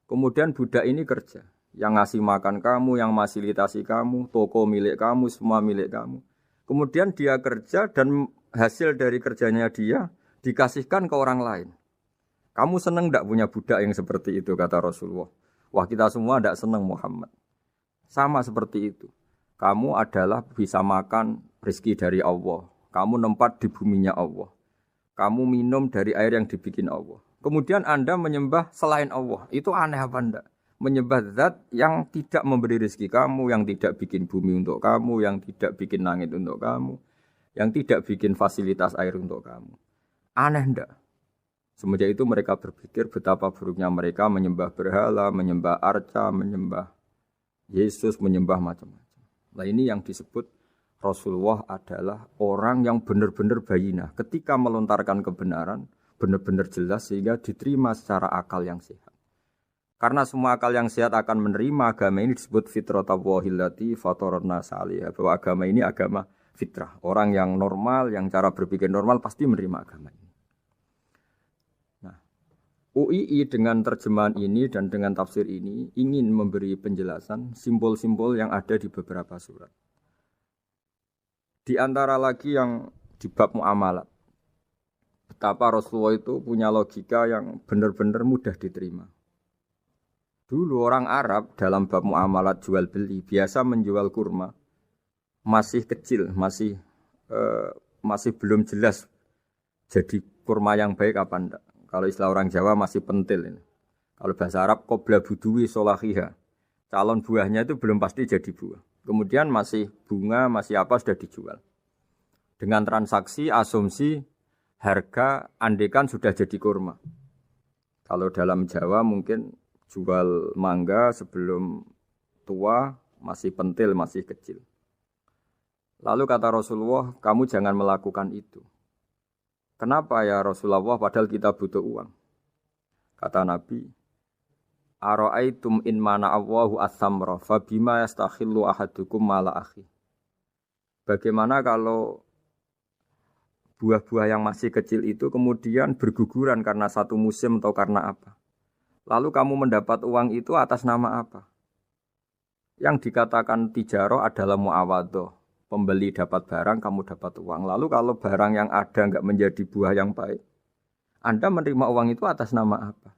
S1: Kemudian budak ini kerja. Yang ngasih makan kamu, yang fasilitasi kamu, toko milik kamu, semua milik kamu. Kemudian dia kerja dan hasil dari kerjanya dia dikasihkan ke orang lain. Kamu senang tidak punya budak yang seperti itu, kata Rasulullah. Wah kita semua tidak senang Muhammad. Sama seperti itu. Kamu adalah bisa makan rezeki dari Allah. Kamu nempat di buminya Allah. Kamu minum dari air yang dibikin Allah. Kemudian Anda menyembah selain Allah. Itu aneh apa enggak? Menyembah zat yang tidak memberi rezeki kamu, yang tidak bikin bumi untuk kamu, yang tidak bikin langit untuk kamu, yang tidak bikin fasilitas air untuk kamu. Aneh enggak? Semenjak itu mereka berpikir betapa buruknya mereka menyembah berhala, menyembah arca, menyembah Yesus, menyembah macam-macam. Nah ini yang disebut Rasulullah adalah orang yang benar-benar bayinah. Ketika melontarkan kebenaran, benar-benar jelas sehingga diterima secara akal yang sehat. Karena semua akal yang sehat akan menerima agama ini disebut fitratallahi fatarana salihah. Bahwa agama ini agama fitrah. Orang yang normal, yang cara berpikir normal pasti menerima agama ini. Nah, UII dengan terjemahan ini dan dengan tafsir ini ingin memberi penjelasan simbol-simbol yang ada di beberapa surat. Di antara lagi yang di bab muamalat. Betapa Rasulullah itu punya logika yang benar-benar mudah diterima. Dulu orang Arab dalam bab muamalat jual beli biasa menjual kurma masih kecil, masih belum jelas jadi kurma yang baik apa enggak. Kalau istilah orang Jawa masih pentil ini. Kalau bahasa Arab qobla buduwi solahiha. Calon buahnya itu belum pasti jadi buah. Kemudian masih bunga, masih apa sudah dijual. Dengan transaksi asumsi harga andekan sudah jadi kurma. Kalau dalam Jawa mungkin jual mangga sebelum tua, masih pentil, masih kecil. Lalu kata Rasulullah, kamu jangan melakukan itu. Kenapa ya Rasulullah, padahal kita butuh uang? Kata Nabi, Ara'aitum in mana Allahu as-samra, fabima yastakhillu ahadukum mala akhi. Bagaimana kalau buah-buah yang masih kecil itu kemudian berguguran karena satu musim atau karena apa? Lalu kamu mendapat uang itu atas nama apa? Yang dikatakan tijarah adalah muawadhah. Pembeli dapat barang, kamu dapat uang. Lalu kalau barang yang ada enggak menjadi buah yang baik, Anda menerima uang itu atas nama apa?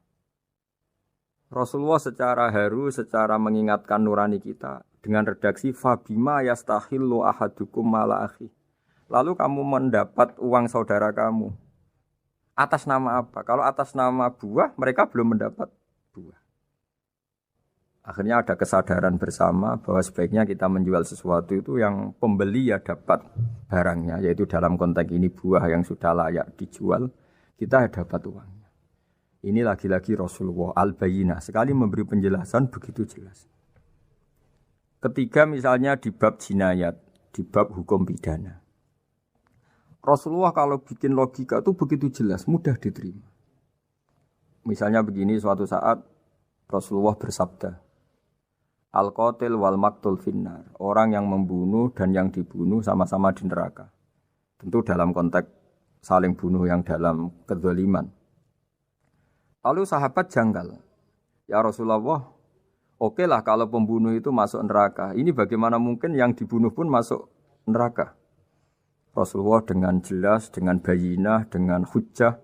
S1: Rasulullah secara haru, secara mengingatkan nurani kita dengan redaksi fabima yastahillu ahadukum mala akhi. Lalu kamu mendapat uang saudara kamu. Atas nama apa? Kalau atas nama buah, mereka belum mendapat buah. Akhirnya ada kesadaran bersama bahwa sebaiknya kita menjual sesuatu itu yang pembeli ya dapat barangnya, yaitu dalam konteks ini buah yang sudah layak dijual, kita dapat uangnya. Ini lagi-lagi Rasulullah al-Bayyinah sekali memberi penjelasan begitu jelas. Ketiga misalnya di bab jinayat, di bab hukum pidana. Rasulullah kalau bikin logika itu begitu jelas, mudah diterima. Misalnya begini, suatu saat Rasulullah bersabda, Al-qatil wal maktul finnar. Orang yang membunuh dan yang dibunuh sama-sama di neraka. Tentu dalam konteks saling bunuh yang dalam kedzaliman. Lalu sahabat janggal. Ya Rasulullah, oke lah kalau pembunuh itu masuk neraka. Ini bagaimana mungkin yang dibunuh pun masuk neraka? Rasulullah dengan jelas, dengan bayinah, dengan hujjah,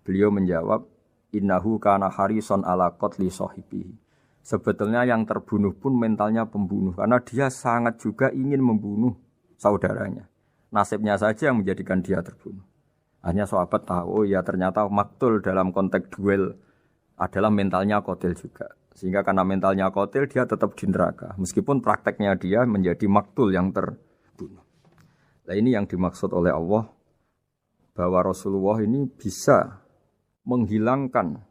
S1: beliau menjawab, innahu kana harison ala qatli sahibihi. Sebetulnya yang terbunuh pun mentalnya pembunuh, karena dia sangat juga ingin membunuh saudaranya. Nasibnya saja yang menjadikan dia terbunuh. Hanya sahabat tahu, ya ternyata maktul dalam konteks duel adalah mentalnya qatil juga. Sehingga karena mentalnya qatil, dia tetap di neraka. Meskipun prakteknya dia menjadi maktul yang terbunuh. Nah ini yang dimaksud oleh Allah, bahwa Rasulullah ini bisa menghilangkan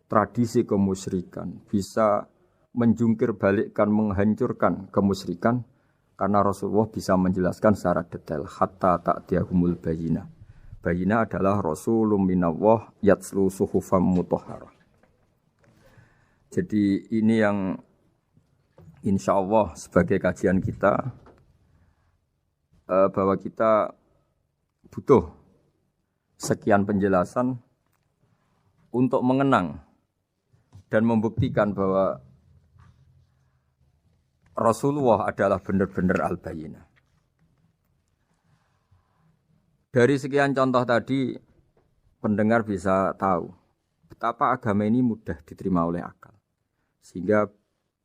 S1: tradisi kemusyrikan, bisa menjungkir balikkan, menghancurkan kemusyrikan, karena Rasulullah bisa menjelaskan secara detail, hatta ta'tiyahumul bayyinah. Bayyinah adalah Rasulun minallah yatslu suhufam mutahharah. Jadi ini yang insya Allah sebagai kajian kita, bahwa kita butuh sekian penjelasan untuk mengenang dan membuktikan bahwa Rasulullah adalah benar-benar al-bayyinah. Dari sekian contoh tadi, pendengar bisa tahu betapa agama ini mudah diterima oleh akal. Sehingga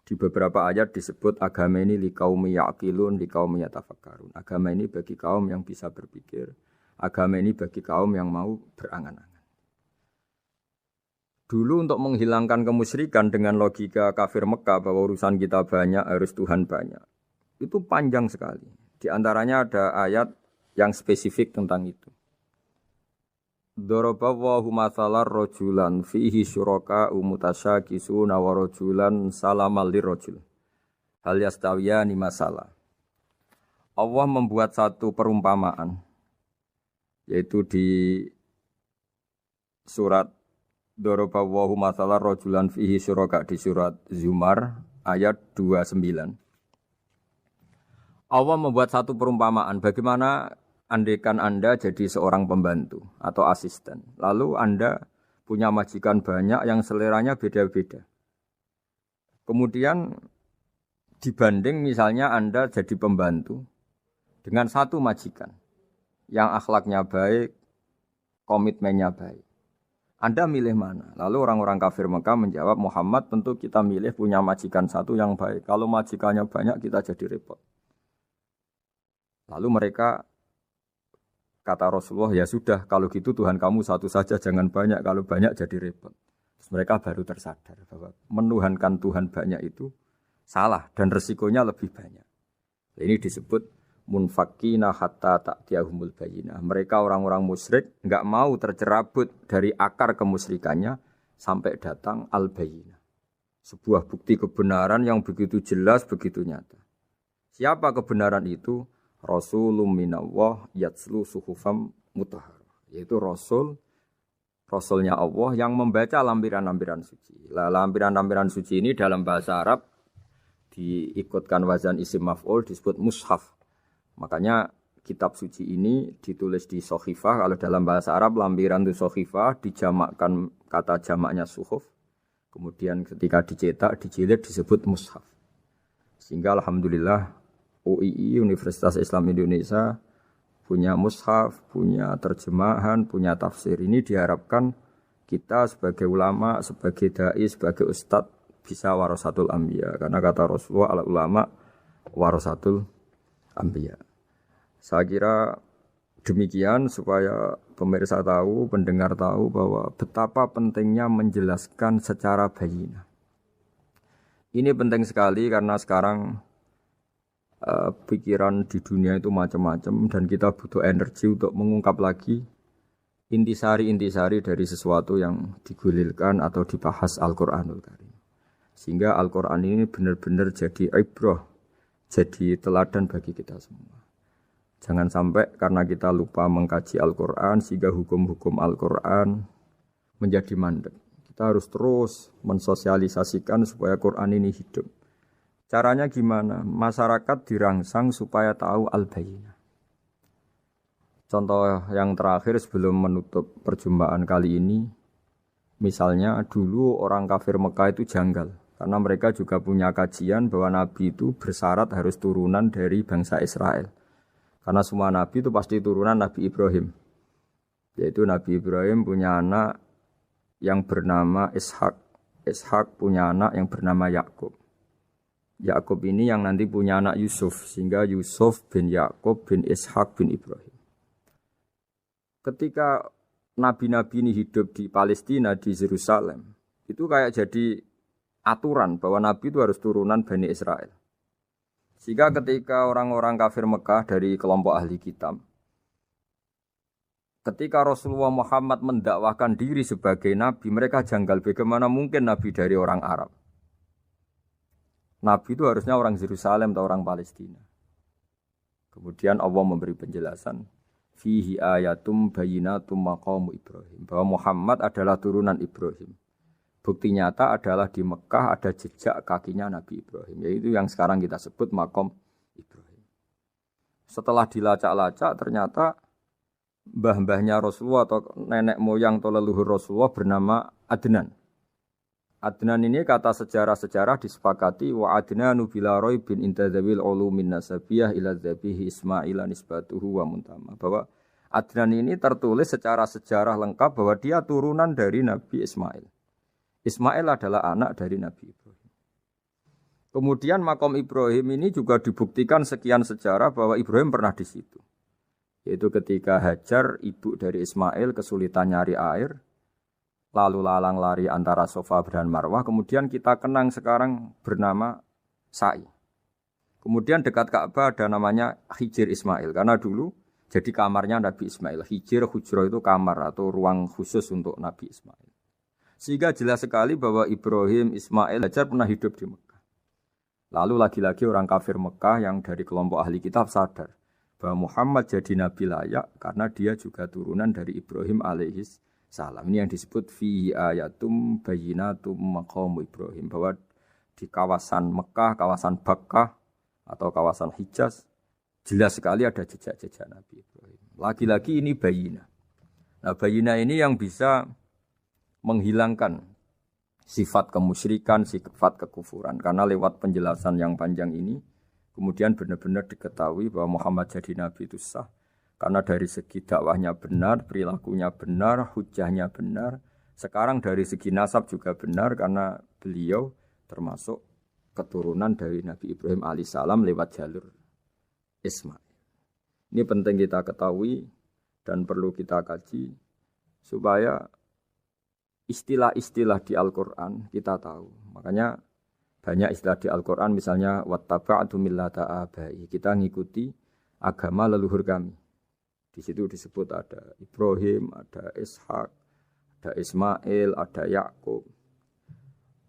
S1: di beberapa ayat disebut agama ini liqaumi ya'qilun, liqaumi yatafakkarun. Agama ini bagi kaum yang bisa berpikir. Agama ini bagi kaum yang mau berangan-angan. Dulu untuk menghilangkan kemusyrikan dengan logika kafir Mekah bahwa urusan kita banyak, harus Tuhan banyak. Itu panjang sekali. Di antaranya ada ayat yang spesifik tentang itu. Daraballahu mathalan rajulan fihi syuraka mutasyakisuna wa rajulan salamal lirajul. Hal yastawiyani masalah. Allah membuat satu perumpamaan, yaitu di surat Daraballahu mathalan rajulan fihi syuraka, di surat Zumar ayat 29. Allah membuat satu perumpamaan bagaimana andaikan Anda jadi seorang pembantu atau asisten, lalu Anda punya majikan banyak yang seleranya beda-beda. Kemudian dibanding misalnya Anda jadi pembantu dengan satu majikan yang akhlaknya baik, komitmennya baik. Anda milih mana? Lalu orang-orang kafir Mekah menjawab, Muhammad tentu kita milih punya majikan satu yang baik. Kalau majikannya banyak kita jadi repot. Lalu mereka kata Rasulullah, ya sudah, kalau gitu Tuhan kamu satu saja, jangan banyak, kalau banyak jadi repot. Terus mereka baru tersadar bahwa menuhankan Tuhan banyak itu salah dan resikonya lebih banyak. Ini disebut munfakina hatta ta'tiyahumul bayyinah. Mereka orang-orang musyrik enggak mau tercerabut dari akar kemusyrikannya sampai datang al-bayyinah. Sebuah bukti kebenaran yang begitu jelas, begitu nyata. Siapa kebenaran itu? Rasulun minallah yatslu suhufam mutahharah, yaitu Rasulnya Allah yang membaca lampiran-lampiran suci. Lampiran-lampiran suci ini dalam bahasa Arab diikutkan wazan isim maf'ul disebut mushaf. Makanya kitab suci ini ditulis di sohifah. Kalau dalam bahasa Arab lampiran itu sohifah, dijamakkan kata jamaknya suhuf. Kemudian ketika dicetak, dijilid disebut mushaf. Sehingga alhamdulillah UII, Universitas Islam Indonesia, punya mushaf, punya terjemahan, punya tafsir. Ini diharapkan kita sebagai ulama, sebagai da'i, sebagai ustadz bisa warasatul anbiya. Karena kata Rasulullah, al ulama warasatul anbiya. Saya kira demikian supaya pemirsa tahu, pendengar tahu bahwa betapa pentingnya menjelaskan secara bayyinah. Ini penting sekali karena sekarang pikiran di dunia itu macam-macam dan kita butuh energi untuk mengungkap lagi intisari-intisari dari sesuatu yang digulirkan atau dibahas Al-Qur'anul Karim. Sehingga Al-Qur'an ini benar-benar jadi ibrah, jadi teladan bagi kita semua. Jangan sampai karena kita lupa mengkaji Al-Qur'an sehingga hukum-hukum Al-Qur'an menjadi mandek. Kita harus terus mensosialisasikan supaya Quran ini hidup. Caranya gimana? Masyarakat dirangsang supaya tahu al-bayyinah. Contoh yang terakhir sebelum menutup perjumpaan kali ini, misalnya dulu orang kafir Mekah itu janggal. Karena mereka juga punya kajian bahwa Nabi itu bersyarat harus turunan dari bangsa Israel. Karena semua Nabi itu pasti turunan Nabi Ibrahim. Yaitu Nabi Ibrahim punya anak yang bernama Ishak. Ishak punya anak yang bernama Yakub. Yakub ini yang nanti punya anak Yusuf. Sehingga Yusuf bin Yakub bin Ishak bin Ibrahim. Ketika nabi-nabi ini hidup di Palestina, di Yerusalem, itu kayak jadi aturan bahwa nabi itu harus turunan Bani Israel. Sehingga ketika orang-orang kafir Mekah dari kelompok ahli kitab, ketika Rasulullah Muhammad mendakwahkan diri sebagai nabi, mereka janggal bagaimana mungkin nabi dari orang Arab. Nabi itu harusnya orang Yerusalem atau orang Palestina. Kemudian Allah memberi penjelasan, fihi ayatum bayyinatum maqamu Ibrahim, bahwa Muhammad adalah turunan Ibrahim. Bukti nyata adalah di Mekah ada jejak kakinya Nabi Ibrahim, yaitu yang sekarang kita sebut maqam Ibrahim. Setelah dilacak-lacak ternyata mbah-mbahnya Rasulullah atau nenek moyang atau leluhur Rasulullah bernama Adnan. Adnan ini kata sejarah-sejarah disepakati wa adnanu bila raibin intadzawil ulumin nasabiyah ila dzabihi Ismail nisbatuhu wa muntama. Bahwa Adnan ini tertulis secara sejarah lengkap bahwa dia turunan dari Nabi Ismail. Ismail adalah anak dari Nabi Ibrahim. Kemudian makom Ibrahim ini juga dibuktikan sekian sejarah bahwa Ibrahim pernah di situ. Yaitu ketika Hajar, ibu dari Ismail, kesulitan nyari air, lalu lalang lari antara Safa dan Marwah, kemudian kita kenang sekarang bernama Sa'i. Kemudian dekat Ka'bah ada namanya Hijir Ismail, karena dulu jadi kamarnya Nabi Ismail. Hijir, hujro itu kamar atau ruang khusus untuk Nabi Ismail. Sehingga jelas sekali bahwa Ibrahim, Ismail, Hajar pernah hidup di Mekah. Lalu lagi-lagi orang kafir Mekah yang dari kelompok ahli kitab sadar bahwa Muhammad jadi nabi layak karena dia juga turunan dari Ibrahim alaihis salam. Ini yang disebut fihi ayatum bayyinatum maqamu Ibrahim, bahwa di kawasan Mekah, kawasan Bakkah atau kawasan Hijaz jelas sekali ada jejak-jejak Nabi Ibrahim. Lagi-lagi ini bayyinah. Nah, bayyinah ini yang bisa menghilangkan sifat kemusyrikan, sifat kekufuran. Karena lewat penjelasan yang panjang ini, kemudian benar-benar diketahui bahwa Muhammad jadi nabi itu sah. Karena dari segi dakwahnya benar, perilakunya benar, hujahnya benar. Sekarang dari segi nasab juga benar karena beliau termasuk keturunan dari Nabi Ibrahim alaihissalam lewat jalur Ismail. Ini penting kita ketahui dan perlu kita kaji supaya istilah-istilah di Al-Quran kita tahu. Makanya banyak istilah di Al-Quran, misalnya wattaba'tu millata abai, kita ngikuti agama leluhur kami. Di situ disebut ada Ibrahim, ada Ishak, ada Ismail, ada Yakub.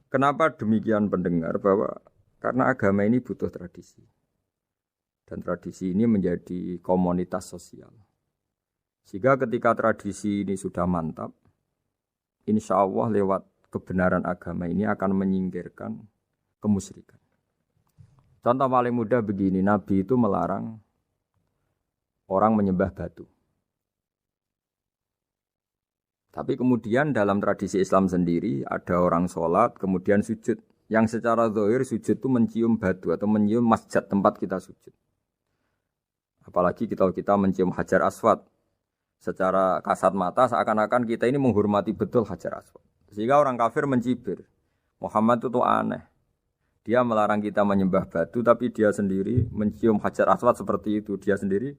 S1: Kenapa demikian pendengar? Bahwa karena agama ini butuh tradisi. Dan tradisi ini menjadi komunitas sosial. Sehingga ketika tradisi ini sudah mantap, insya Allah lewat kebenaran agama ini akan menyingkirkan kemusyrikan. Contoh paling mudah begini, Nabi itu melarang orang menyembah batu. Tapi kemudian dalam tradisi Islam sendiri ada orang sholat kemudian sujud. Yang secara zahir sujud itu mencium batu atau mencium masjid tempat kita sujud. Apalagi kita mencium Hajar Aswad. Secara kasat mata seakan-akan kita ini menghormati betul Hajar Aswad. Sehingga orang kafir mencibir. Muhammad itu aneh. Dia melarang kita menyembah batu tapi dia sendiri mencium Hajar Aswad seperti itu. Dia sendiri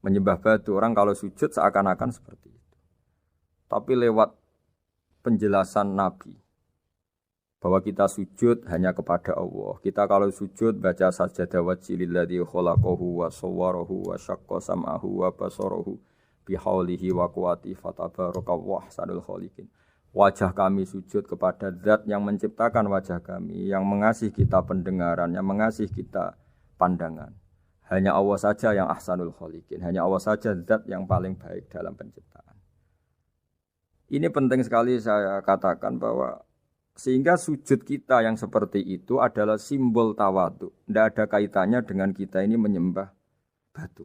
S1: menyembah batu. Orang kalau sujud seakan-akan seperti itu. Tapi lewat penjelasan Nabi Bahwa kita sujud hanya kepada Allah. Kita kalau sujud baca sajadah wajhililladzi khalaqahu wa sawwarahu wa syaqqa sam'ahu wa basarahu bihaulihi wa quwwati fatabarakallahu ahsanul khaliqin. Wajah kami sujud kepada zat yang menciptakan wajah kami, yang mengasihi kita pendengaran, yang mengasihi kita pandangan. Hanya Allah saja yang ahsanul khaliqin. Hanya Allah saja zat yang paling baik dalam penciptaan. Ini penting sekali saya katakan bahwa sehingga sujud kita yang seperti itu adalah simbol tawadhu. Tidak ada kaitannya dengan kita ini menyembah batu.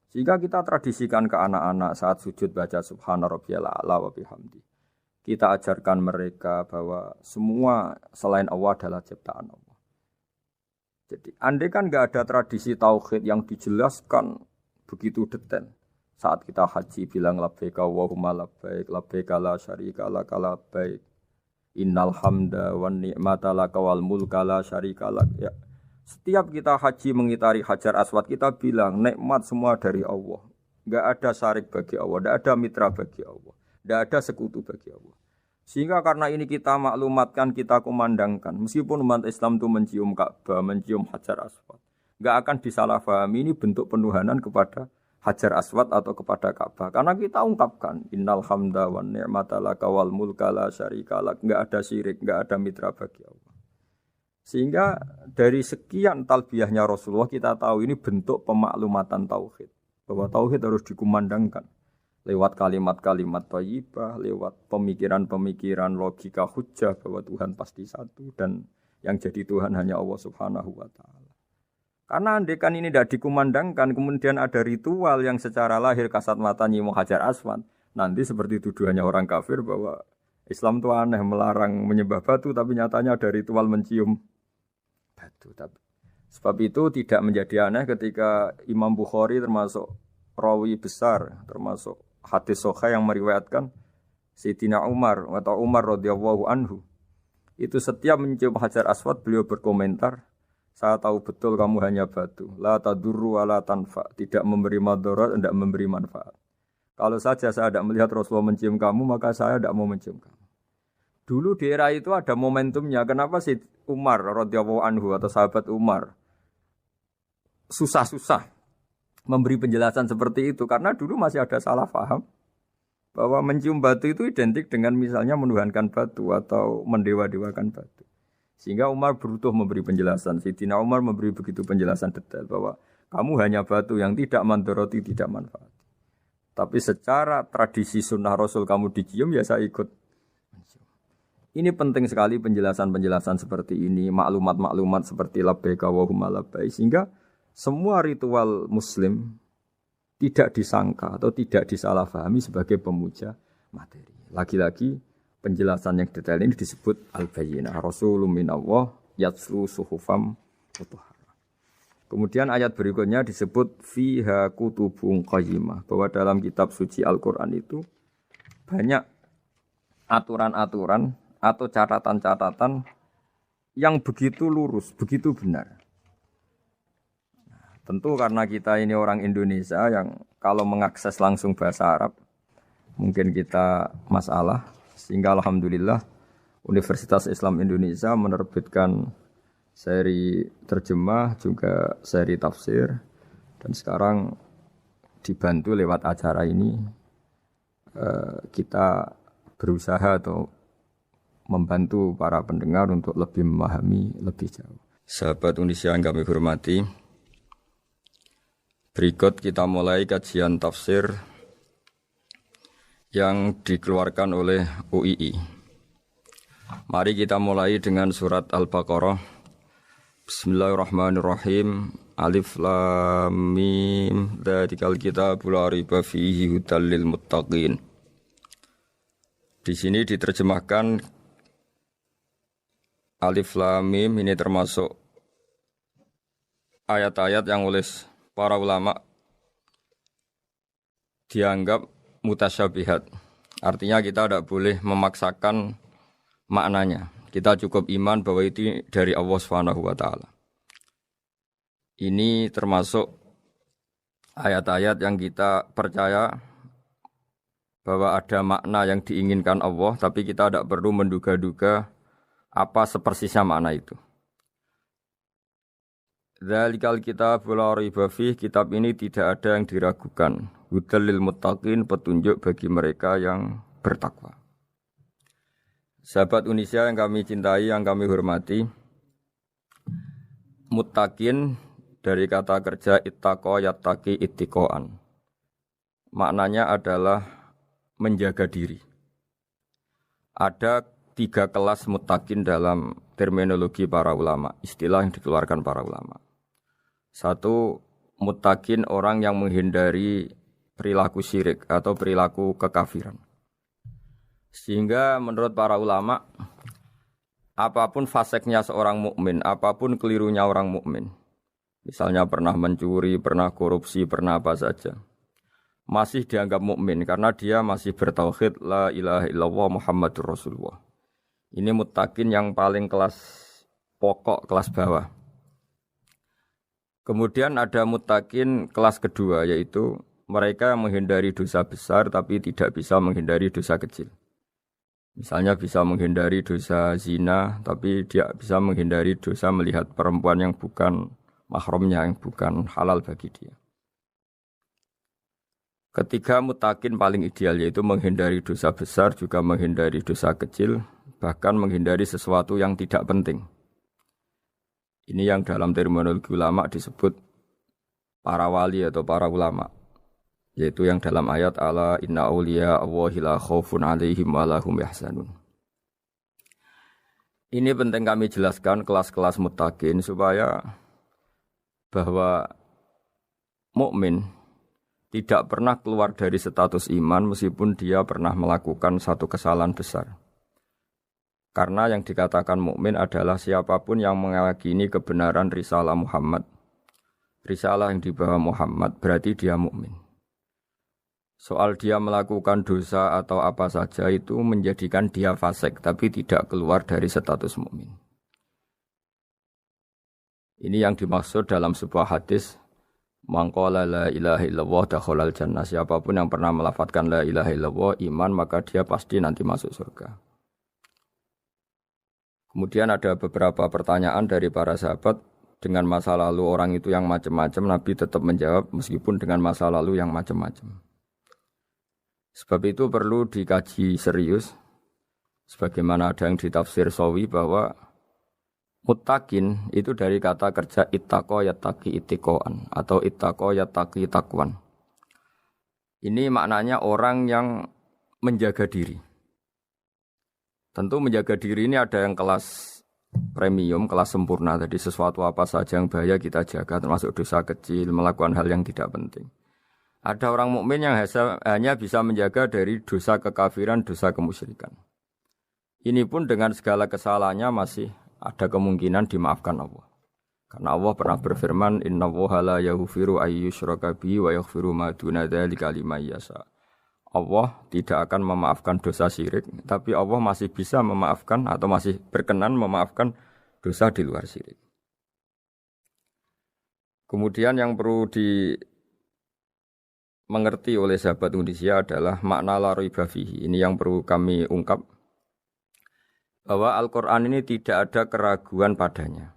S1: Sehingga kita tradisikan ke anak-anak saat sujud baca subhana rabbiyal a'la wa bihamdi. Kita ajarkan mereka bahwa semua selain Allah adalah ciptaan Allah. Jadi andai kan nggak ada tradisi tauhid yang dijelaskan begitu detail. Saat kita haji bilang labbaik Allahumma labbaik, labbaik la syarika lak labbaik. Innal hamda wan ni'mata laka wal mulka la syarika lak. Ya. Setiap kita haji mengitari Hajar Aswad kita bilang nikmat semua dari Allah. Enggak ada syarik bagi Allah, enggak ada mitra bagi Allah, enggak ada sekutu bagi Allah. Sehingga karena ini kita maklumatkan, kita kumandangkan, meskipun umat Islam itu mencium Ka'bah, mencium Hajar Aswad, enggak akan disalahpahami ini bentuk penuhanan kepada Hajar Aswad atau kepada Ka'bah. Karena kita ungkapkan innal hamda wan ni'mata laka wal mulka la syarika lak. Enggak ada syirik, enggak ada mitra bagi Allah. Sehingga dari sekian talbiyahnya Rasulullah kita tahu ini bentuk pemaklumatan tauhid. Bahwa tauhid harus dikumandangkan lewat kalimat-kalimat thayyibah, lewat pemikiran-pemikiran logika hujjah bahwa Tuhan pasti satu dan yang jadi Tuhan hanya Allah Subhanahu wa taala. Karena andekan ini tidak dikumandangkan, kemudian ada ritual yang secara lahir kasat mata nyium Hajar Aswad. Nanti seperti tuduhannya orang kafir bahwa Islam itu aneh, melarang menyembah batu, tapi nyatanya ada ritual mencium batu. Sebab itu tidak menjadi aneh ketika Imam Bukhari termasuk rawi besar, termasuk hadis sahih yang meriwayatkan Sayyidina Umar atau Umar radhiyallahu anhu. Itu setiap mencium Hajar Aswad beliau berkomentar, saya tahu betul kamu hanya batu. La tadurru wa la tanfa. Tidak memberi madarat, tidak memberi manfaat. Kalau saja saya tidak melihat Rasulullah mencium kamu, maka saya tidak mau mencium kamu. Dulu di era itu ada momentumnya. Kenapa sih Umar radhiyallahu anhu atau sahabat Umar susah-susah memberi penjelasan seperti itu? Karena dulu masih ada salah paham bahwa mencium batu itu identik dengan misalnya menuhankan batu atau mendewa-dewakan batu. Sehingga Umar berutuh memberi penjelasan. Sayyidina Umar memberi begitu penjelasan detail bahwa kamu hanya batu yang tidak mandoroti, tidak manfaat. Tapi secara tradisi sunnah Rasul kamu dicium, ya saya ikut. Ini penting sekali penjelasan-penjelasan seperti ini, maklumat-maklumat seperti labbaik Allahumma labbaik, sehingga semua ritual Muslim tidak disangka atau tidak disalahpahami sebagai pemuja materi. Lagi-lagi penjelasan yang detail ini disebut al-bayyinah. Rasulun minallah yatslu suhufam mutahharah. Kemudian ayat berikutnya disebut fiha kutubun qayyimah, bahwa dalam kitab suci Al-Qur'an itu banyak aturan-aturan atau catatan-catatan yang begitu lurus, begitu benar. Tentu karena kita ini orang Indonesia yang kalau mengakses langsung bahasa Arab mungkin kita masalah. Sehingga alhamdulillah Universitas Islam Indonesia menerbitkan seri terjemah juga seri tafsir, dan sekarang dibantu lewat acara ini kita berusaha atau membantu para pendengar untuk lebih memahami lebih jauh. Sahabat Indonesia yang kami hormati, berikut kita mulai kajian tafsir yang dikeluarkan oleh UII. Mari kita mulai dengan surat Al-Baqarah. Bismillahirrahmanirrahim. Alif Lam Mim. Dzalikal kitabul la raiba fihi hudal lil muttaqin. Di sini diterjemahkan Alif Lam Mim ini termasuk ayat-ayat yang oleh para ulama dianggap mutasyabihat. Artinya kita tidak boleh memaksakan maknanya. Kita cukup iman bahwa itu dari Allah Subhanahu wa taala. Ini termasuk ayat-ayat yang kita percaya bahwa ada makna yang diinginkan Allah, tapi kita tidak perlu menduga-duga Apa sepersisnya makna itu? Dzalikal kitab la raiba fih, kitab ini tidak ada yang diragukan. Hudal lil muttaqin, petunjuk bagi mereka yang bertakwa. Sahabat Indonesia yang kami cintai, yang kami hormati, muttaqin dari kata kerja ittaqa yattaqi ittiqaan. Maknanya adalah menjaga diri. Ada 3 kelas muttaqin dalam terminologi para ulama, istilah yang dikeluarkan para ulama. 1, muttaqin orang yang menghindari perilaku syirik atau perilaku kekafiran. Sehingga menurut para ulama, apapun faseknya seorang mukmin, apapun kelirunya orang mukmin, misalnya pernah mencuri, pernah korupsi, pernah apa saja, masih dianggap mukmin karena dia masih bertauhid la ilaha illallah Muhammadur Rasulullah. Ini muttaqin yang paling kelas pokok, kelas bawah. Kemudian ada muttaqin kelas kedua, yaitu mereka yang menghindari dosa besar tapi tidak bisa menghindari dosa kecil. Misalnya bisa menghindari dosa zina, tapi dia bisa menghindari dosa melihat perempuan yang bukan mahramnya, yang bukan halal bagi dia. Ketiga muttaqin paling ideal, yaitu menghindari dosa besar, juga menghindari dosa kecil, bahkan menghindari sesuatu yang tidak penting. Ini yang dalam terminologi ulama disebut para wali atau para ulama, yaitu yang dalam ayat ala inna awliya Allahi la khaufun alaihim wa lahum yahzanun. Ini penting kami jelaskan kelas-kelas muttaqin supaya bahwa mukmin tidak pernah keluar dari status iman meskipun dia pernah melakukan satu kesalahan besar. Karena yang dikatakan mukmin adalah siapapun yang meyakini kebenaran risalah Muhammad, risalah yang dibawa Muhammad, berarti dia mukmin. Soal dia melakukan dosa atau apa saja itu menjadikan dia fasik, tapi tidak keluar dari status mukmin. Ini yang dimaksud dalam sebuah hadis, man qala la ilaha illallah dakhalal jannah. Siapapun yang pernah melafadzkan la ilaha illallah iman, maka dia pasti nanti masuk surga. Kemudian ada beberapa pertanyaan dari para sahabat dengan masa lalu orang itu yang macam-macam, Nabi tetap menjawab meskipun dengan masa lalu yang macam-macam. Sebab itu perlu dikaji serius, sebagaimana ada yang ditafsir Sawi bahwa muttaqin itu dari kata kerja ittaqa yattaqi ittiqaan atau ittaqa yattaqi taqwan. Ini maknanya orang yang menjaga diri. Tentu menjaga diri ini ada yang kelas premium, kelas sempurna. Jadi sesuatu apa saja yang bahaya kita jaga, termasuk dosa kecil, melakukan hal yang tidak penting. Ada orang mukmin yang hanya bisa menjaga dari dosa kekafiran, dosa kemusyrikan. Ini pun dengan segala kesalahannya masih ada kemungkinan dimaafkan Allah. Karena Allah pernah berfirman, innallaha la yaghfiru ayyushraka bihi wa yaghfiru ma duna dzalika liman yasha. Allah tidak akan memaafkan dosa syirik, tapi Allah masih bisa memaafkan atau masih berkenan memaafkan dosa di luar syirik. Kemudian yang perlu dimengerti oleh sahabat Indonesia adalah makna la raiba fihi. Ini yang perlu kami ungkap, bahwa Al-Quran ini tidak ada keraguan padanya.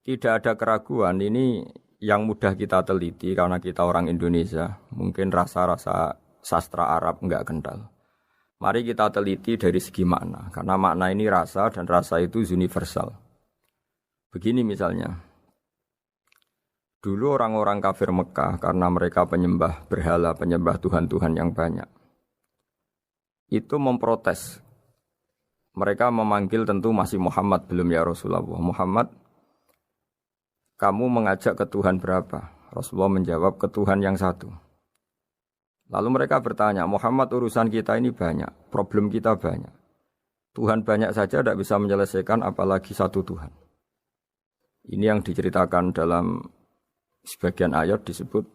S1: Tidak ada keraguan, ini yang mudah kita teliti karena kita orang Indonesia, mungkin rasa-rasa sastra Arab enggak kental. Mari kita teliti dari segi makna, karena makna ini rasa dan rasa itu universal. Begini misalnya, dulu orang-orang kafir Mekah karena mereka penyembah berhala, penyembah Tuhan-Tuhan yang banyak, itu memprotes. Mereka memanggil tentu masih Muhammad, belum ya Rasulullah. Muhammad, kamu mengajak ke Tuhan berapa? Rasulullah menjawab, ke Tuhan yang satu. Lalu mereka bertanya, Muhammad urusan kita ini banyak, problem kita banyak. Tuhan banyak saja tidak bisa menyelesaikan, apalagi satu Tuhan. Ini yang diceritakan dalam sebagian ayat disebut,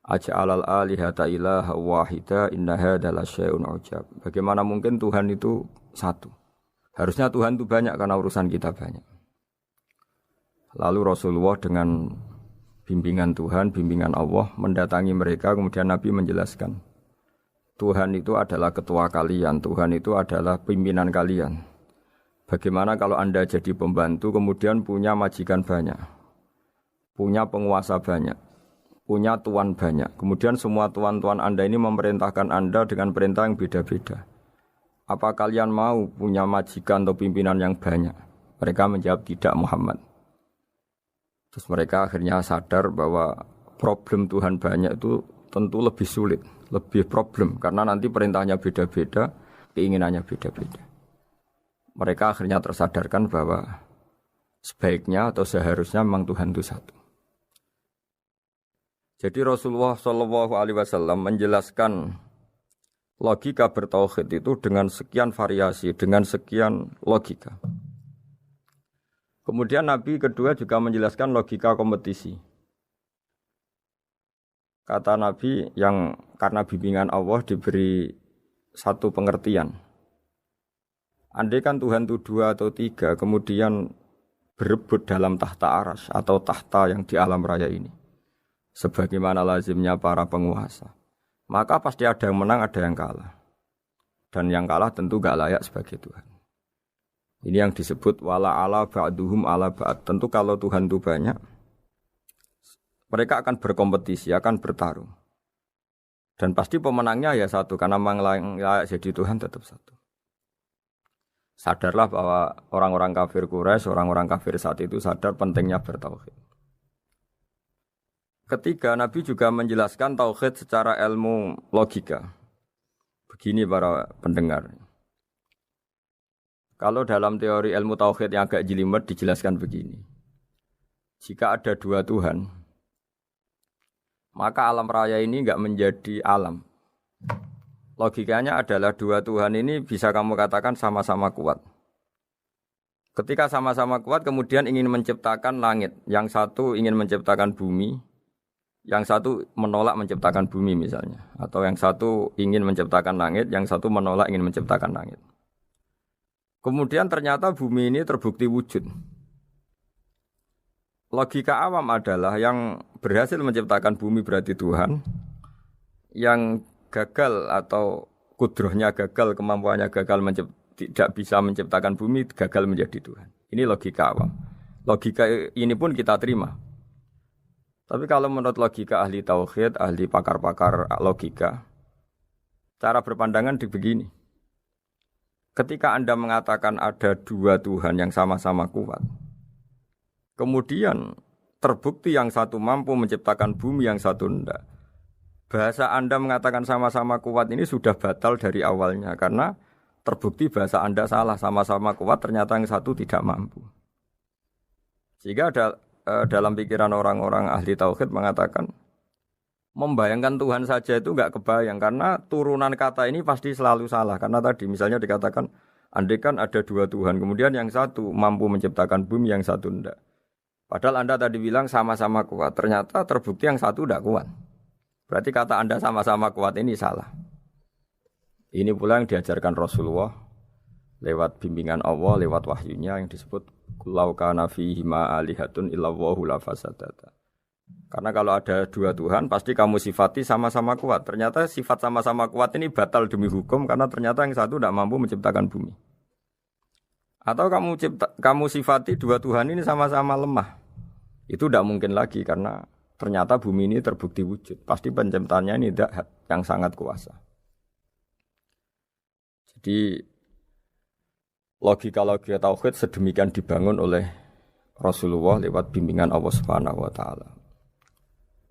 S1: Aja'alal alihata ilaha wahida inna hadza lasyai'un ujab. Bagaimana mungkin Tuhan itu satu? Harusnya Tuhan itu banyak karena urusan kita banyak. Lalu Rasulullah dengan bimbingan Tuhan, bimbingan Allah mendatangi mereka, kemudian Nabi menjelaskan, Tuhan itu adalah ketua kalian, Tuhan itu adalah pimpinan kalian. Bagaimana kalau Anda jadi pembantu kemudian punya majikan banyak, punya penguasa banyak, punya tuan banyak. Kemudian semua tuan-tuan Anda ini memerintahkan Anda dengan perintah yang beda-beda. Apa kalian mau punya majikan atau pimpinan yang banyak? Mereka menjawab tidak, Muhammad. Terus mereka akhirnya sadar bahwa problem Tuhan banyak itu tentu lebih sulit, lebih problem. Karena nanti perintahnya beda-beda, keinginannya beda-beda. Mereka akhirnya tersadarkan bahwa sebaiknya atau seharusnya memang Tuhan itu satu. Jadi Rasulullah SAW menjelaskan logika bertauhid itu dengan sekian variasi, dengan sekian logika. Kemudian Nabi kedua juga menjelaskan logika kompetisi. Kata Nabi yang karena bimbingan Allah diberi satu pengertian. Andai kan Tuhan itu 2 atau 3, kemudian berebut dalam tahta aras atau tahta yang di alam raya ini. Sebagaimana lazimnya para penguasa. Maka pasti ada yang menang, ada yang kalah. Dan yang kalah tentu gak layak sebagai Tuhan. Ini yang disebut wala ala ba'duhum ala ba'd. Tentu kalau Tuhan itu banyak, mereka akan berkompetisi, akan bertarung. Dan pasti pemenangnya ya satu, karena memang layak jadi Tuhan tetap satu. Sadarlah bahwa orang-orang kafir Quraisy, orang-orang kafir saat itu sadar pentingnya bertauhid. Ketiga, Nabi juga menjelaskan tauhid secara ilmu logika. Begini para pendengar. Kalau dalam teori ilmu tauhid yang agak jelimet dijelaskan begini. Jika ada 2 Tuhan, maka alam raya ini enggak menjadi alam. Logikanya adalah 2 Tuhan ini bisa kamu katakan sama-sama kuat. Ketika sama-sama kuat kemudian ingin menciptakan langit. Yang satu ingin menciptakan bumi, yang satu menolak menciptakan bumi misalnya. Atau yang satu ingin menciptakan langit, yang satu menolak ingin menciptakan langit. Kemudian ternyata bumi ini terbukti wujud. Logika awam adalah yang berhasil menciptakan bumi berarti Tuhan, yang gagal atau kudrohnya gagal, kemampuannya gagal tidak bisa menciptakan bumi, gagal menjadi Tuhan. Ini logika awam. Logika ini pun kita terima. Tapi kalau menurut logika ahli tauhid, ahli pakar-pakar logika, cara berpandangan begini. Ketika Anda mengatakan ada 2 Tuhan yang sama-sama kuat, kemudian terbukti yang satu mampu menciptakan bumi, yang satu tidak. Bahasa Anda mengatakan sama-sama kuat ini sudah batal dari awalnya, karena terbukti bahasa Anda salah, sama-sama kuat ternyata yang satu tidak mampu. Sehingga dalam pikiran orang-orang ahli tauhid mengatakan, membayangkan Tuhan saja itu enggak kebayang, karena turunan kata ini pasti selalu salah. Karena tadi misalnya dikatakan, andai kan ada 2 Tuhan, kemudian yang satu mampu menciptakan bumi, yang satu tidak. Padahal Anda tadi bilang sama-sama kuat, ternyata terbukti yang satu tidak kuat. Berarti kata Anda sama-sama kuat ini salah. Ini pula yang diajarkan Rasulullah lewat bimbingan Allah, lewat wahyunya yang disebut Lau kana fihi ma alihatun illallahu la fasadata. Karena kalau ada 2 Tuhan, pasti kamu sifati sama-sama kuat. Ternyata sifat sama-sama kuat ini batal demi hukum, karena ternyata yang satu tidak mampu menciptakan bumi. Atau kamu sifati 2 Tuhan ini sama-sama lemah. Itu tidak mungkin lagi, karena ternyata bumi ini terbukti wujud. Pasti penciptanya ini tidak yang sangat kuasa. Jadi logika-logika tauhid sedemikian dibangun oleh Rasulullah lewat bimbingan Allah Subhanahu wa taala.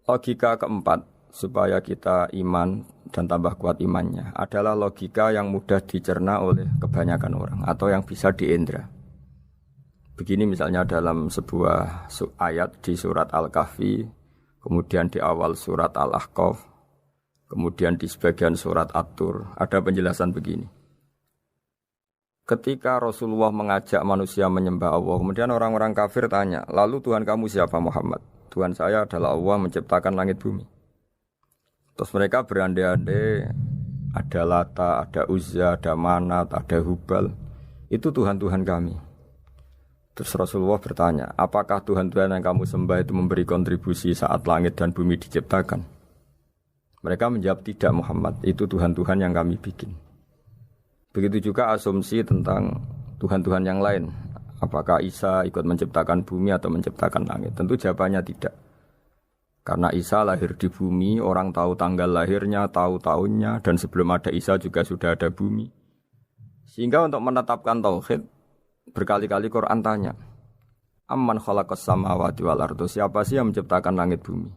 S1: Logika keempat supaya kita iman dan tambah kuat imannya adalah logika yang mudah dicerna oleh kebanyakan orang atau yang bisa diindra. Begini misalnya dalam sebuah ayat di surat Al-Kahfi, kemudian di awal surat Al-Ahqaf, kemudian di sebagian surat At-Tur, ada penjelasan begini. Ketika Rasulullah mengajak manusia menyembah Allah, kemudian orang-orang kafir tanya, lalu Tuhan kamu siapa Muhammad? Tuhan saya adalah Allah menciptakan langit bumi. Terus mereka berandai-andai, ada Lata, ada Uzza, ada Manat, ada Hubal. Itu Tuhan-Tuhan kami. Terus Rasulullah bertanya, apakah Tuhan-Tuhan yang kamu sembah itu memberi kontribusi saat langit dan bumi diciptakan? Mereka menjawab, tidak Muhammad, itu Tuhan-Tuhan yang kami bikin. Begitu juga asumsi tentang Tuhan-Tuhan yang lain. Apakah Isa ikut menciptakan bumi atau menciptakan langit? Tentu jawabannya tidak. Karena Isa lahir di bumi, orang tahu tanggal lahirnya, tahu tahunnya, dan sebelum ada Isa juga sudah ada bumi. Sehingga untuk menetapkan tauhid, berkali-kali Quran tanya, Amman khalaqas samawati wal ardo, siapa sih yang menciptakan langit bumi?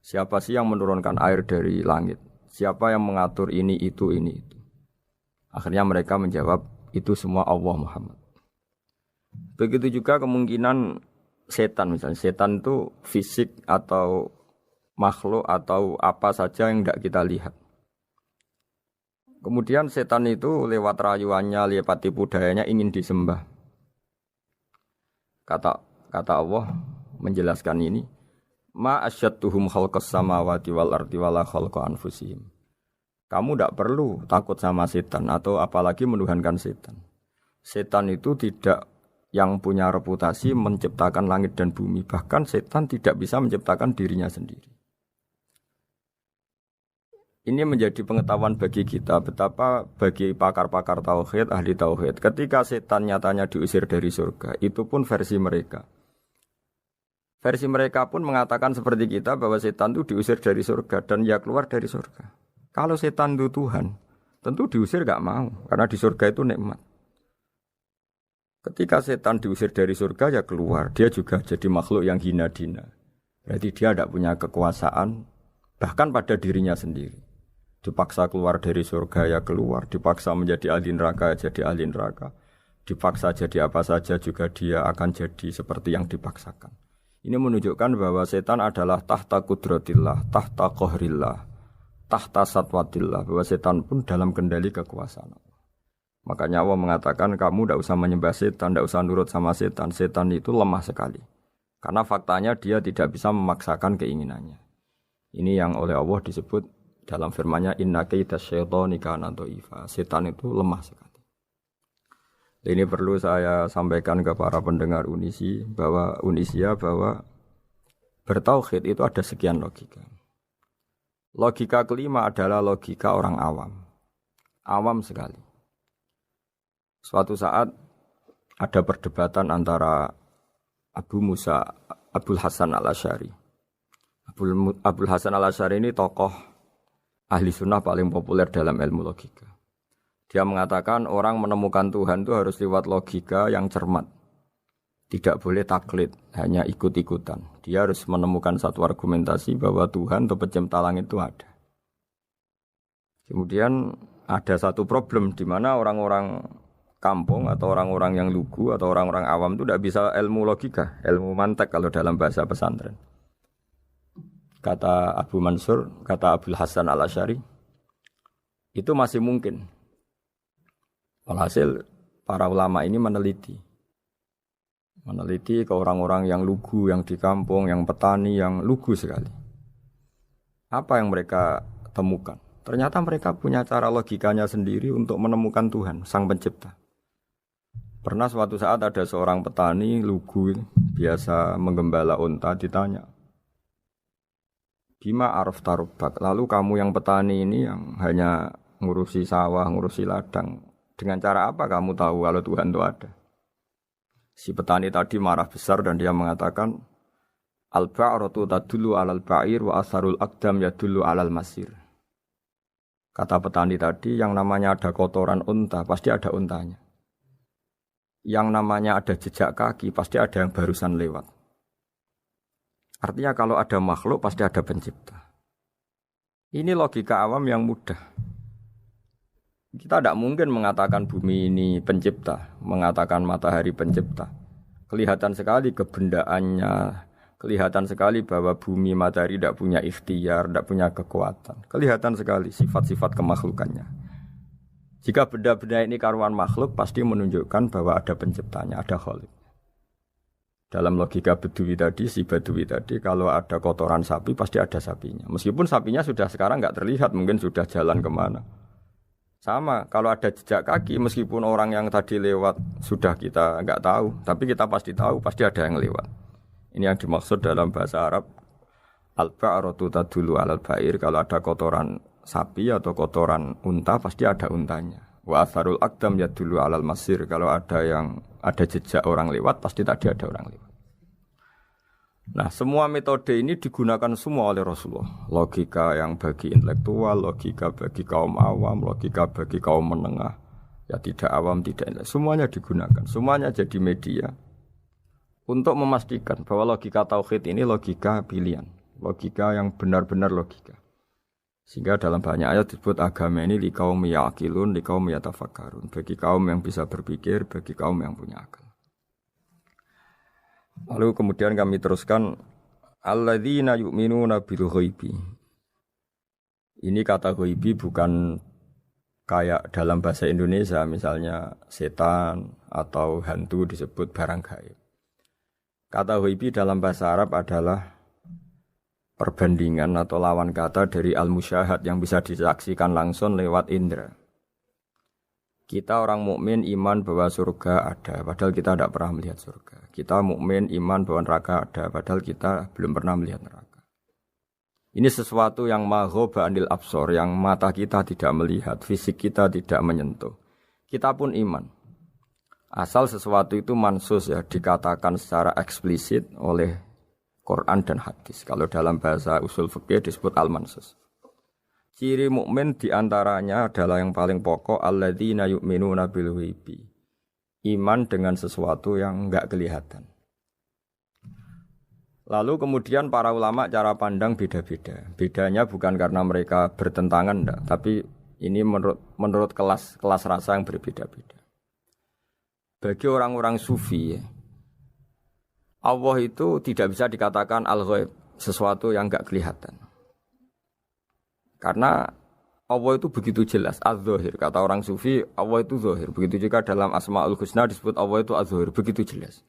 S1: Siapa sih yang menurunkan air dari langit? Siapa yang mengatur ini, itu, ini, itu? Akhirnya mereka menjawab, itu semua Allah Muhammad. Begitu juga kemungkinan setan, misalnya setan itu fisik atau makhluk atau apa saja yang tidak kita lihat. Kemudian setan itu lewat rayuannya, lewat tipu dayanya ingin disembah. Kata Allah menjelaskan ini, ma asyadduhum khalqas samawati wal ardi wala khalqa anfusihim. Kamu tidak perlu takut sama setan atau apalagi menuhankan setan. Setan itu tidak yang punya reputasi menciptakan langit dan bumi. Bahkan setan tidak bisa menciptakan dirinya sendiri. Ini menjadi pengetahuan bagi kita betapa bagi pakar-pakar tauhid, ahli tauhid, ketika setan nyatanya diusir dari surga, itu pun versi mereka. Versi mereka pun mengatakan seperti kita bahwa setan itu diusir dari surga dan ya keluar dari surga. Kalau setan itu Tuhan, tentu diusir gak mau karena di surga itu nikmat. Ketika setan diusir dari surga ya keluar, dia juga jadi makhluk yang hina-dina. Berarti dia tidak punya kekuasaan bahkan pada dirinya sendiri. Dipaksa keluar dari surga ya keluar, dipaksa menjadi ahli neraka ya jadi ahli neraka, dipaksa jadi apa saja juga dia akan jadi seperti yang dipaksakan. Ini menunjukkan bahwa setan adalah tahta kudratillah, tahta qahrillah, tahta satwatillah, bahwa setan pun dalam kendali kekuasaan Allah. Makanya Allah mengatakan kamu tidak usah menyembah setan, tidak usah nurut sama setan. Setan itu lemah sekali. Karena faktanya dia tidak bisa memaksakan keinginannya. Ini yang oleh Allah disebut dalam firman-Nya inna kaidas syaitani kana dhaifa. Setan itu lemah sekali. Ini perlu saya sampaikan ke para pendengar Unisia bahwa bertauhid itu ada sekian logika. Logika kelima adalah logika orang awam. Awam sekali. Suatu saat ada perdebatan antara Abul Hasan al-Asy'ari. Abul Hasan al-Asy'ari ini tokoh ahli sunnah paling populer dalam ilmu logika. Dia mengatakan orang menemukan Tuhan itu harus lewat logika yang cermat. Tidak boleh taklid, hanya ikut-ikutan. Dia harus menemukan satu argumentasi bahwa Tuhan atau pencipta langit itu ada. Kemudian ada satu problem di mana orang-orang kampung atau orang-orang yang lugu atau orang-orang awam itu tidak bisa ilmu logika, ilmu mantek kalau dalam bahasa pesantren. Kata Abu Mansur, kata Abul Hasan al-Asy'ari, itu masih mungkin. Walhasil para ulama ini meneliti ke orang-orang yang lugu, yang di kampung, yang petani, yang lugu sekali. Apa yang mereka temukan? Ternyata mereka punya cara logikanya sendiri untuk menemukan Tuhan, Sang Pencipta. Pernah suatu saat ada seorang petani lugu biasa menggembala unta ditanya, Bima araf tarubak, lalu kamu yang petani ini yang hanya ngurusi sawah, ngurusi ladang, dengan cara apa kamu tahu kalau Tuhan itu ada? Si petani tadi marah besar dan dia mengatakan, Al-ba'ratu tadullu alal ba'ir wa asarul aqdam yadullu alal masir. Kata petani tadi, yang namanya ada kotoran unta, pasti ada untanya. Yang namanya ada jejak kaki, pasti ada yang barusan lewat. Artinya kalau ada makhluk, pasti ada pencipta. Ini logika awam yang mudah. Kita tidak mungkin mengatakan bumi ini pencipta, mengatakan matahari pencipta. Kelihatan sekali kebendaannya, kelihatan sekali bahwa bumi matahari tidak punya ikhtiar, tidak punya kekuatan. Kelihatan sekali sifat-sifat kemakhlukannya. Jika benda-benda ini karuan makhluk, pasti menunjukkan bahwa ada penciptanya, ada khalik. Dalam logika Badui tadi, si Badui tadi, kalau ada kotoran sapi, pasti ada sapinya. Meskipun sapinya sudah sekarang nggak terlihat, mungkin sudah jalan kemana. Sama, kalau ada jejak kaki, meskipun orang yang tadi lewat sudah kita nggak tahu, tapi kita pasti tahu, pasti ada yang lewat. Ini yang dimaksud dalam bahasa Arab, al-ba'ratu tadullu alal ba'ir, kalau ada kotoran sapi atau kotoran unta, pasti ada untanya. Wa atharul aqdam yadullu alal masir. Kalau ada jejak orang lewat, pasti tadi ada orang lewat. Nah, semua metode ini digunakan semua oleh Rasulullah. Logika yang bagi intelektual, logika bagi kaum awam, logika bagi kaum menengah. Ya tidak awam, tidak intelektual. Semuanya digunakan. Semuanya jadi media untuk memastikan bahwa logika tauhid ini logika pilihan. Logika yang benar-benar logika. Sehingga dalam banyak ayat disebut agama ini li kaum yaqilun, li kaum yatafakkarun. Bagi kaum yang bisa berpikir, bagi kaum yang punya akal. Lalu kemudian kami teruskan alladzina yu'minuna bil ghaibi. Ini kata ghaibi bukan kayak dalam bahasa Indonesia misalnya setan atau hantu disebut barang gaib. Kata ghaibi dalam bahasa Arab adalah perbandingan atau lawan kata dari al-musyahad yang bisa disaksikan langsung lewat indera. Kita orang mukmin iman bahwa surga ada, padahal kita tidak pernah melihat surga. Kita mukmin iman bahwa neraka ada, padahal kita belum pernah melihat neraka. Ini sesuatu yang maghoba anil absor, yang mata kita tidak melihat, fisik kita tidak menyentuh. Kita pun iman. Asal sesuatu itu mansus ya, dikatakan secara eksplisit oleh Quran dan hadis. Kalau dalam bahasa usul fikih disebut al-mansus. Ciri mukmin diantaranya adalah yang paling pokok alladzina yu'minuna bil ghaibi. Iman dengan sesuatu yang enggak kelihatan. Lalu kemudian para ulama cara pandang beda-beda. Bedanya bukan karena mereka bertentangan enggak, tapi ini menurut kelas rasa yang berbeda-beda. Bagi orang-orang sufi ya, Allah itu tidak bisa dikatakan al-ghaib, sesuatu yang enggak kelihatan. Karena Allah itu begitu jelas, az-zahir. Kata orang sufi, Allah itu zahir. Begitu juga dalam Asmaul Husna disebut Allah itu az-zahir, begitu jelas.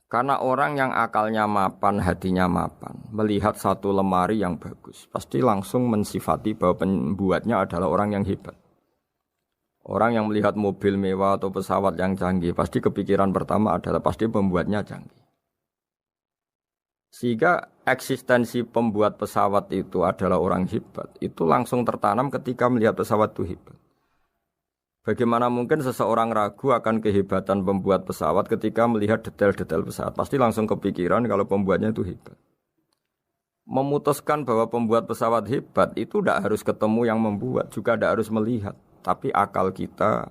S1: Karena orang yang akalnya mapan, hatinya mapan, melihat satu lemari yang bagus, pasti langsung mensifati bahwa pembuatnya adalah orang yang hebat. Orang yang melihat mobil mewah atau pesawat yang canggih, pasti kepikiran pertama adalah pasti pembuatnya canggih. Sehingga eksistensi pembuat pesawat itu adalah orang hebat, itu langsung tertanam ketika melihat pesawat itu hebat. Bagaimana mungkin seseorang ragu akan kehebatan pembuat pesawat ketika melihat detail-detail pesawat? Pasti langsung kepikiran kalau pembuatnya itu hebat. Memutuskan bahwa pembuat pesawat hebat itu tidak harus ketemu yang membuat, juga tidak harus melihat. Tapi akal kita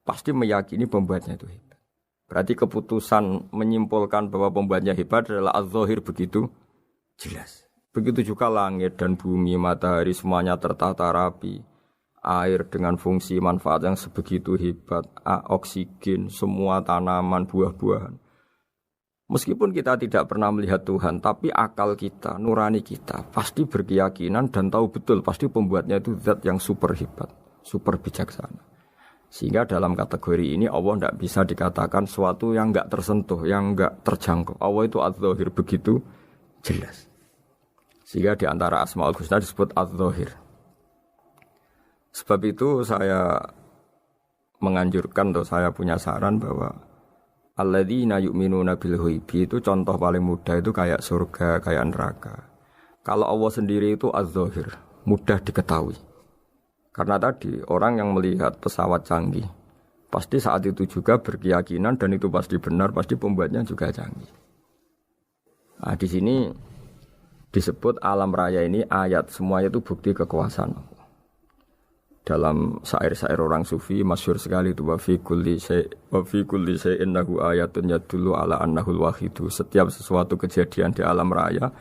S1: pasti meyakini pembuatnya itu hebat. Berarti keputusan menyimpulkan bahwa pembuatnya hebat adalah az-zahir begitu jelas. Begitu juga langit dan bumi, matahari semuanya tertata rapi. Air dengan fungsi manfaat yang sebegitu hebat, oksigen, semua tanaman, buah-buahan. Meskipun kita tidak pernah melihat Tuhan, tapi akal kita, nurani kita pasti berkeyakinan dan tahu betul pasti pembuatnya itu zat yang super hebat, super bijaksana. Sehingga dalam kategori ini Allah tidak bisa dikatakan sesuatu yang enggak tersentuh, yang enggak terjangkau. Allah itu az-zahir begitu jelas. Sehingga di antara Asmaul Husna disebut az-zahir. Sebab itu saya menganjurkan atau saya punya saran bahwa alladzina yu'minuna bil ghaibi itu contoh paling mudah itu kayak surga, kayak neraka. Kalau Allah sendiri itu az-zahir, mudah diketahui. Karena tadi orang yang melihat pesawat canggih pasti saat itu juga berkeyakinan dan itu pasti benar, pasti pembuatnya juga canggih. Nah, di sini disebut alam raya ini ayat, semuanya itu bukti kekuasaan Allah. Dalam syair-syair orang sufi masyhur sekali itu wa fi kulli syai'in lahu ayatun yadullu ala annahul wahidu. Setiap sesuatu kejadian di alam raya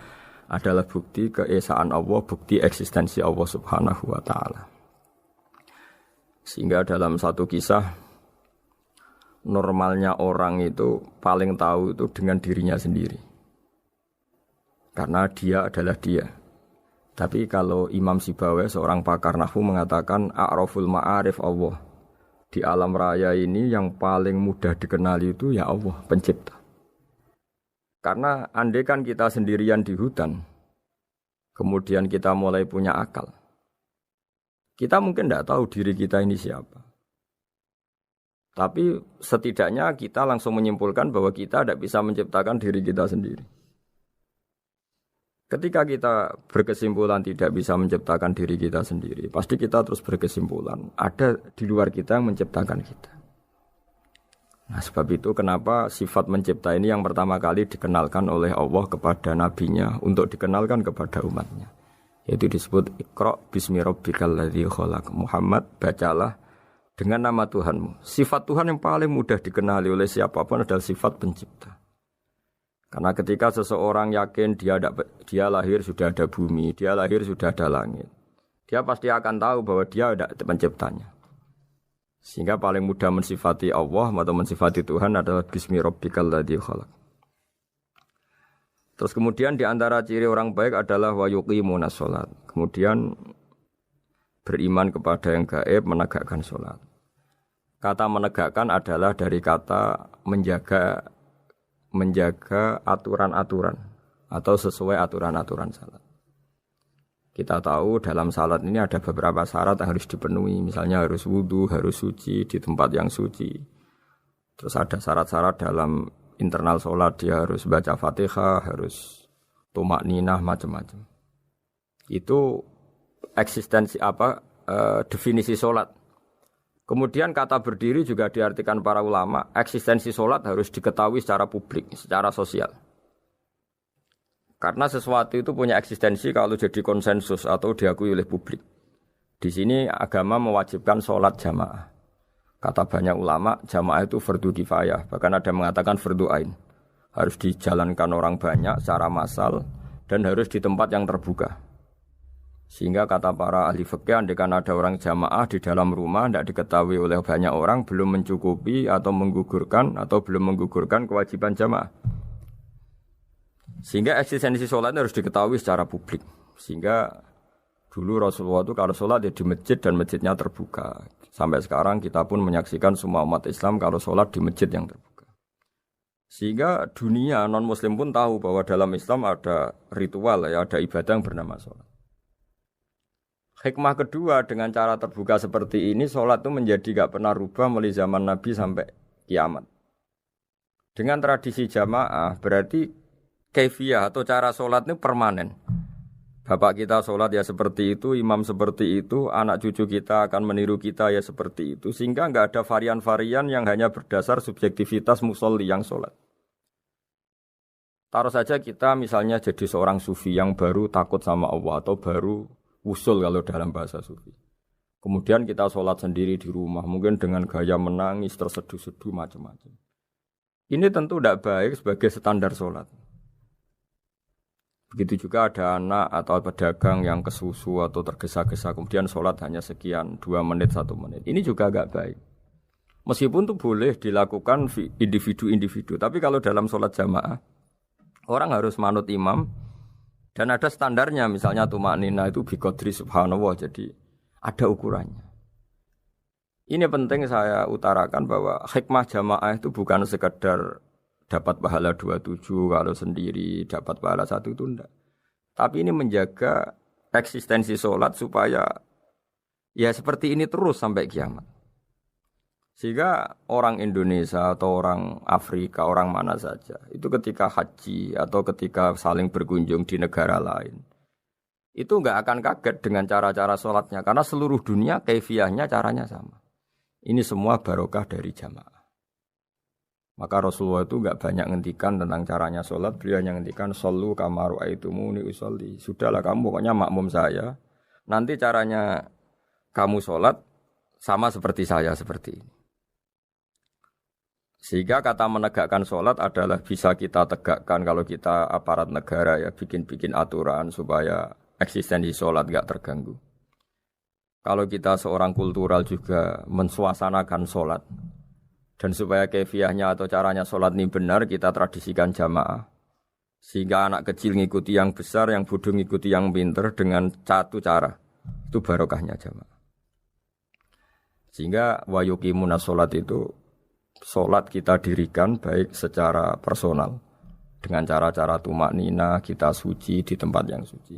S1: adalah bukti keesaan Allah, bukti eksistensi Allah Subhanahu wa taala. Sehingga dalam satu kisah normalnya orang itu paling tahu itu dengan dirinya sendiri. Karena dia adalah dia. Tapi kalau Imam Sibawai, seorang pakar nahwu mengatakan a'raful ma'arif Allah. Di alam raya ini yang paling mudah dikenali itu ya Allah, pencipta. Karena andai kan kita sendirian di hutan, kemudian kita mulai punya akal, kita mungkin tidak tahu diri kita ini siapa. Tapi setidaknya kita langsung menyimpulkan bahwa kita tidak bisa menciptakan diri kita sendiri. Ketika kita berkesimpulan tidak bisa menciptakan diri kita sendiri, pasti kita terus berkesimpulan ada di luar kita yang menciptakan kita. Nah, sebab itu kenapa sifat mencipta ini yang pertama kali dikenalkan oleh Allah kepada nabinya untuk dikenalkan kepada umatnya. Yaitu disebut Iqra bismi rabbikal ladzi khalaq. Muhammad, bacalah dengan nama Tuhanmu. Sifat Tuhan yang paling mudah dikenali oleh siapapun adalah sifat pencipta. Karena ketika seseorang yakin dia lahir sudah ada bumi, dia lahir sudah ada langit, dia pasti akan tahu bahwa dia ada penciptanya. Sehingga paling mudah mensifati Allah atau mensifati Tuhan adalah bismi rabbikal ladzi khalaq. Terus kemudian di antara ciri orang baik adalah wa yuqimunas shalat. Kemudian beriman kepada yang gaib, menegakkan salat. Kata menegakkan adalah dari kata menjaga aturan-aturan atau sesuai aturan-aturan salat. Kita tahu dalam salat ini ada beberapa syarat yang harus dipenuhi. Misalnya harus wudu, harus suci di tempat yang suci. Terus ada syarat-syarat dalam internal salat, dia harus baca Fatihah, harus tumakninah, macam-macam. Itu eksistensi definisi salat. Kemudian kata berdiri juga diartikan para ulama, eksistensi sholat harus diketahui secara publik, secara sosial. Karena sesuatu itu punya eksistensi kalau jadi konsensus atau diakui oleh publik. Di sini agama mewajibkan sholat jamaah. Kata banyak ulama, jamaah itu fardu kifayah, bahkan ada mengatakan fardu ain. Harus dijalankan orang banyak secara massal dan harus di tempat yang terbuka. Sehingga kata para ahli fikih, andaikan ada orang jamaah di dalam rumah tidak diketahui oleh banyak orang, belum mencukupi atau belum menggugurkan kewajiban jamaah. Sehingga eksistensi sholat harus diketahui secara publik. Sehingga dulu Rasulullah itu kalau sholat ya di masjid dan masjidnya terbuka. Sampai sekarang kita pun menyaksikan semua umat Islam kalau sholat di masjid yang terbuka. Sehingga dunia non-muslim pun tahu bahwa dalam Islam ada ritual, ada ibadah yang bernama sholat. Hikmah kedua dengan cara terbuka seperti ini, sholat itu menjadi gak pernah rubah mulai zaman Nabi sampai kiamat. Dengan tradisi jamaah berarti kaifiyah atau cara sholat ini permanen. Bapak kita sholat ya seperti itu, imam seperti itu, anak cucu kita akan meniru kita ya seperti itu. Sehingga gak ada varian-varian yang hanya berdasar subjektivitas musolli yang sholat. Taruh saja kita misalnya jadi seorang sufi yang baru takut sama Allah atau baru usul kalau dalam bahasa sufi. Kemudian kita sholat sendiri di rumah, mungkin dengan gaya menangis, terseduh-seduh, macam-macam. Ini tentu tidak baik sebagai standar sholat. Begitu juga ada anak atau pedagang yang kesusu atau tergesa-gesa, kemudian sholat hanya sekian, 2 menit, 1 menit. Ini juga agak baik. Meskipun itu boleh dilakukan individu-individu, tapi kalau dalam sholat jamaah, orang harus manut imam, dan ada standarnya, misalnya tumakninah itu biqadri subhanallah, jadi ada ukurannya. Ini penting saya utarakan bahwa hikmah jamaah itu bukan sekedar dapat pahala 27 kalau sendiri, dapat pahala 1 itu enggak. Tapi ini menjaga eksistensi sholat supaya ya seperti ini terus sampai kiamat. Sehingga orang Indonesia atau orang Afrika, orang mana saja, itu ketika haji atau ketika saling berkunjung di negara lain, itu enggak akan kaget dengan cara-cara sholatnya, karena seluruh dunia kaifiyahnya caranya sama. Ini semua barokah dari jamaah. Maka Rasulullah itu enggak banyak ngendikan tentang caranya sholat, beliau hanya ngendikan shollu kama ra'aitumuni usolli. Sudahlah kamu pokoknya makmum saya, nanti caranya kamu sholat sama seperti saya seperti ini. Sehingga kata menegakkan sholat adalah bisa kita tegakkan kalau kita aparat negara ya, bikin-bikin aturan supaya eksistensi sholat gak terganggu. Kalau kita seorang kultural juga mensuasanakan sholat, dan supaya kefiahnya atau caranya sholat ini benar, kita tradisikan jamaah. Sehingga anak kecil ngikuti yang besar, yang bodoh ngikuti yang pinter dengan satu cara. Itu barokahnya jamaah. Sehingga wa yuqimunas sholat itu, sholat kita dirikan baik secara personal dengan cara-cara tumakninah, kita suci di tempat yang suci,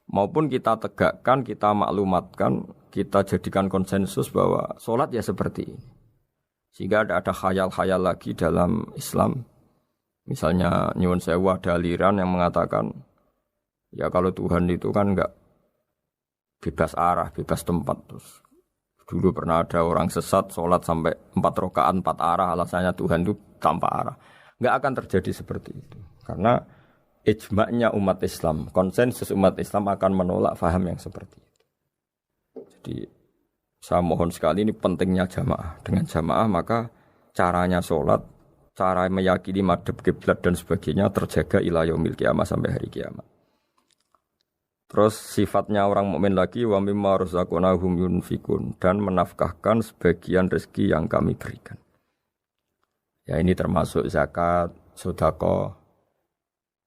S1: maupun kita tegakkan, kita maklumatkan, kita jadikan konsensus bahwa sholat ya seperti ini. Sehingga ada khayal-khayal lagi dalam Islam. Misalnya nyuwun sewu ada aliran yang mengatakan Ya kalau Tuhan itu kan enggak bebas arah, bebas tempat. Terus dulu pernah ada orang sesat sholat sampai 4 rakaat 4 arah, alasannya Tuhan itu tanpa arah. Enggak akan terjadi seperti itu. Karena ijma'nya umat Islam, konsensus umat Islam akan menolak faham yang seperti itu. Jadi saya mohon sekali, ini pentingnya jamaah. Dengan jamaah maka caranya sholat, cara meyakini madhab kiblat dan sebagainya terjaga ila yaumil qiyamah sampai hari kiamat. Terus sifatnya orang mukmin lagi wa mimma razaqnahum yunfikun, dan menafkahkan sebagian rezeki yang kami berikan. Ya ini termasuk zakat, sedekah.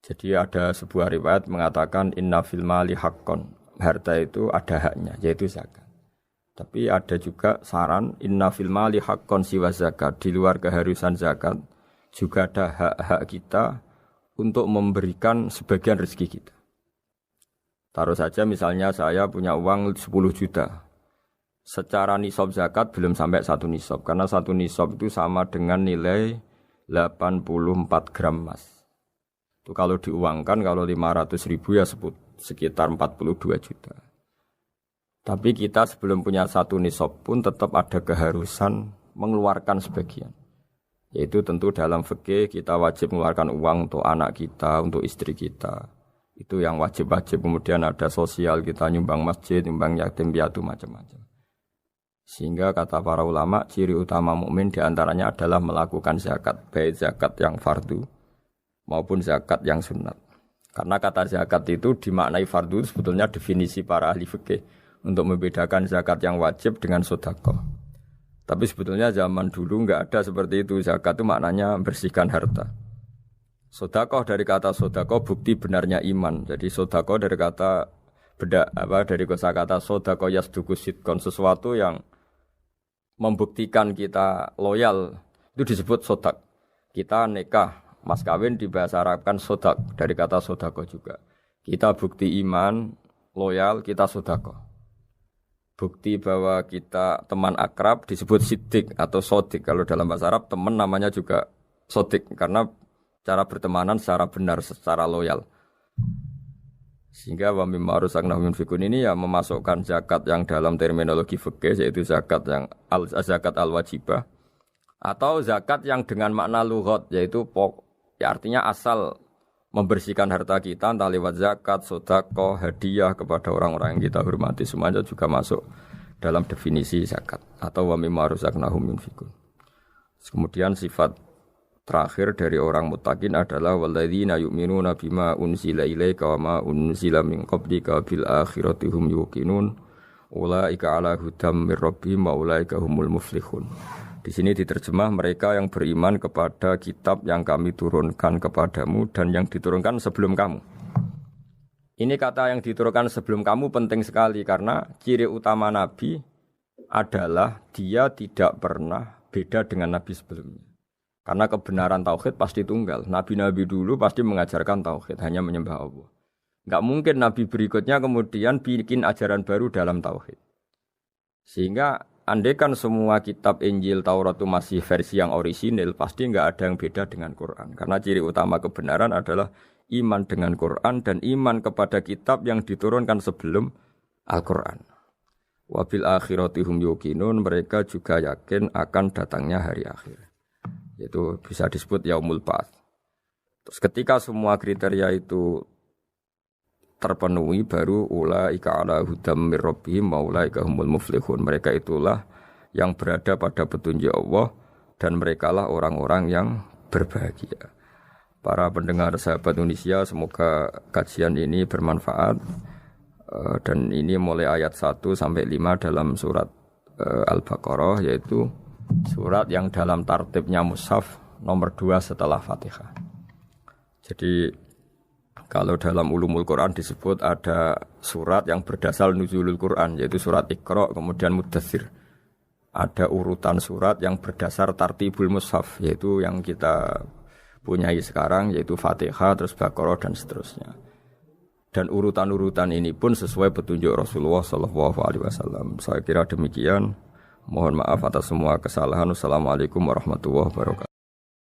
S1: Jadi ada sebuah riwayat mengatakan inna fil mali haqqon. Harta itu ada haknya, yaitu zakat. Tapi ada juga saran inna fil mali haqqon siwa zakat, di luar keharusan zakat juga ada hak-hak kita untuk memberikan sebagian rezeki kita. Taruh saja misalnya saya punya uang 10 juta. Secara nisab zakat belum sampai 1 nisab. Karena 1 nisab itu sama dengan nilai 84 gram emas. Itu kalau diuangkan, kalau 500 ribu ya sekitar 42 juta. Tapi kita sebelum punya 1 nisab pun tetap ada keharusan mengeluarkan sebagian. Yaitu tentu dalam fikih kita wajib mengeluarkan uang untuk anak kita, untuk istri kita. Itu yang wajib-wajib. Kemudian ada sosial, kita nyumbang masjid, nyumbang yatim piatu, macam-macam. Sehingga kata para ulama, ciri utama mukmin diantaranya adalah melakukan zakat, baik zakat yang fardu maupun zakat yang sunat. Karena kata zakat itu dimaknai fardu, sebetulnya definisi para ahli fikih untuk membedakan zakat yang wajib dengan sedekah. Tapi sebetulnya zaman dulu enggak ada seperti itu. Zakat itu maknanya bersihkan harta. Sedekah dari kata sedekah bukti benarnya iman. Jadi sedekah dari kata dari kosakata sedekah yasduqu sidqan, sesuatu yang membuktikan kita loyal itu disebut sedekah. Kita nikah, mas kawin di bahasa Arab kan sedekah dari kata sedekah juga. Kita bukti iman, loyal, kita sedekah. Bukti bahwa kita teman akrab disebut siddiq atau sodik. Kalau dalam bahasa Arab teman namanya juga sodik karena cara bertemanan secara benar, secara loyal. Sehingga wa mimma razaqnahum yunfikun ini ya memasukkan zakat yang dalam terminologi fikih yaitu zakat yang zakat al-wajibah atau zakat yang dengan makna lughat yaitu ya artinya asal membersihkan harta kita entah lewat zakat, sedekah, hadiah kepada orang-orang yang kita hormati, semuanya juga masuk dalam definisi zakat atau wa mimma razaqnahum yunfikun. Kemudian sifat terakhir dari orang muttaqin adalah walladzina yu'minuna bima unzila ilaika wa ma unzila min qablika bil akhirati hum yuqinun ulaika ala hudam mir rabbihim wa ulaika humul muflihun. Di sini diterjemah mereka yang beriman kepada kitab yang kami turunkan kepadamu dan yang diturunkan sebelum kamu. Ini kata yang diturunkan sebelum kamu penting sekali karena ciri utama Nabi adalah dia tidak pernah beda dengan Nabi sebelumnya. Karena kebenaran tauhid pasti tunggal. Nabi-nabi dulu pasti mengajarkan tauhid, hanya menyembah Allah. Enggak mungkin nabi berikutnya kemudian bikin ajaran baru dalam tauhid. Sehingga andaikan semua kitab Injil, Taurat itu masih versi yang orisinil, pasti enggak ada yang beda dengan Quran. Karena ciri utama kebenaran adalah iman dengan Quran dan iman kepada kitab yang diturunkan sebelum Al-Quran. Wabil akhirati hum yuqinun, mereka juga yakin akan datangnya hari akhir. Itu bisa disebut yaumul ba'ats. Terus ketika semua kriteria itu terpenuhi baru ulaika ala hudam mir rabbihim wa ulaika humul muflihun. Mereka itulah yang berada pada petunjuk Allah dan merekalah orang-orang yang berbahagia. Para pendengar sahabat Indonesia, semoga kajian ini bermanfaat. Dan ini mulai ayat 1 sampai 5 dalam surat Al-Baqarah, yaitu surat yang dalam tartibnya mushaf nomor 2 setelah Fatihah. Jadi kalau dalam ulumul Quran disebut ada surat yang berdasar nuzulul Quran, yaitu surat Iqra, kemudian Muddatsir. Ada urutan surat yang berdasar tartibul mushaf, yaitu yang kita punyai sekarang, yaitu Fatihah, terus Baqarah dan seterusnya. Dan urutan-urutan ini pun sesuai petunjuk Rasulullah SAW. Saya kira demikian. Mohon maaf atas semua kesalahan. Wassalamualaikum warahmatullahi wabarakatuh.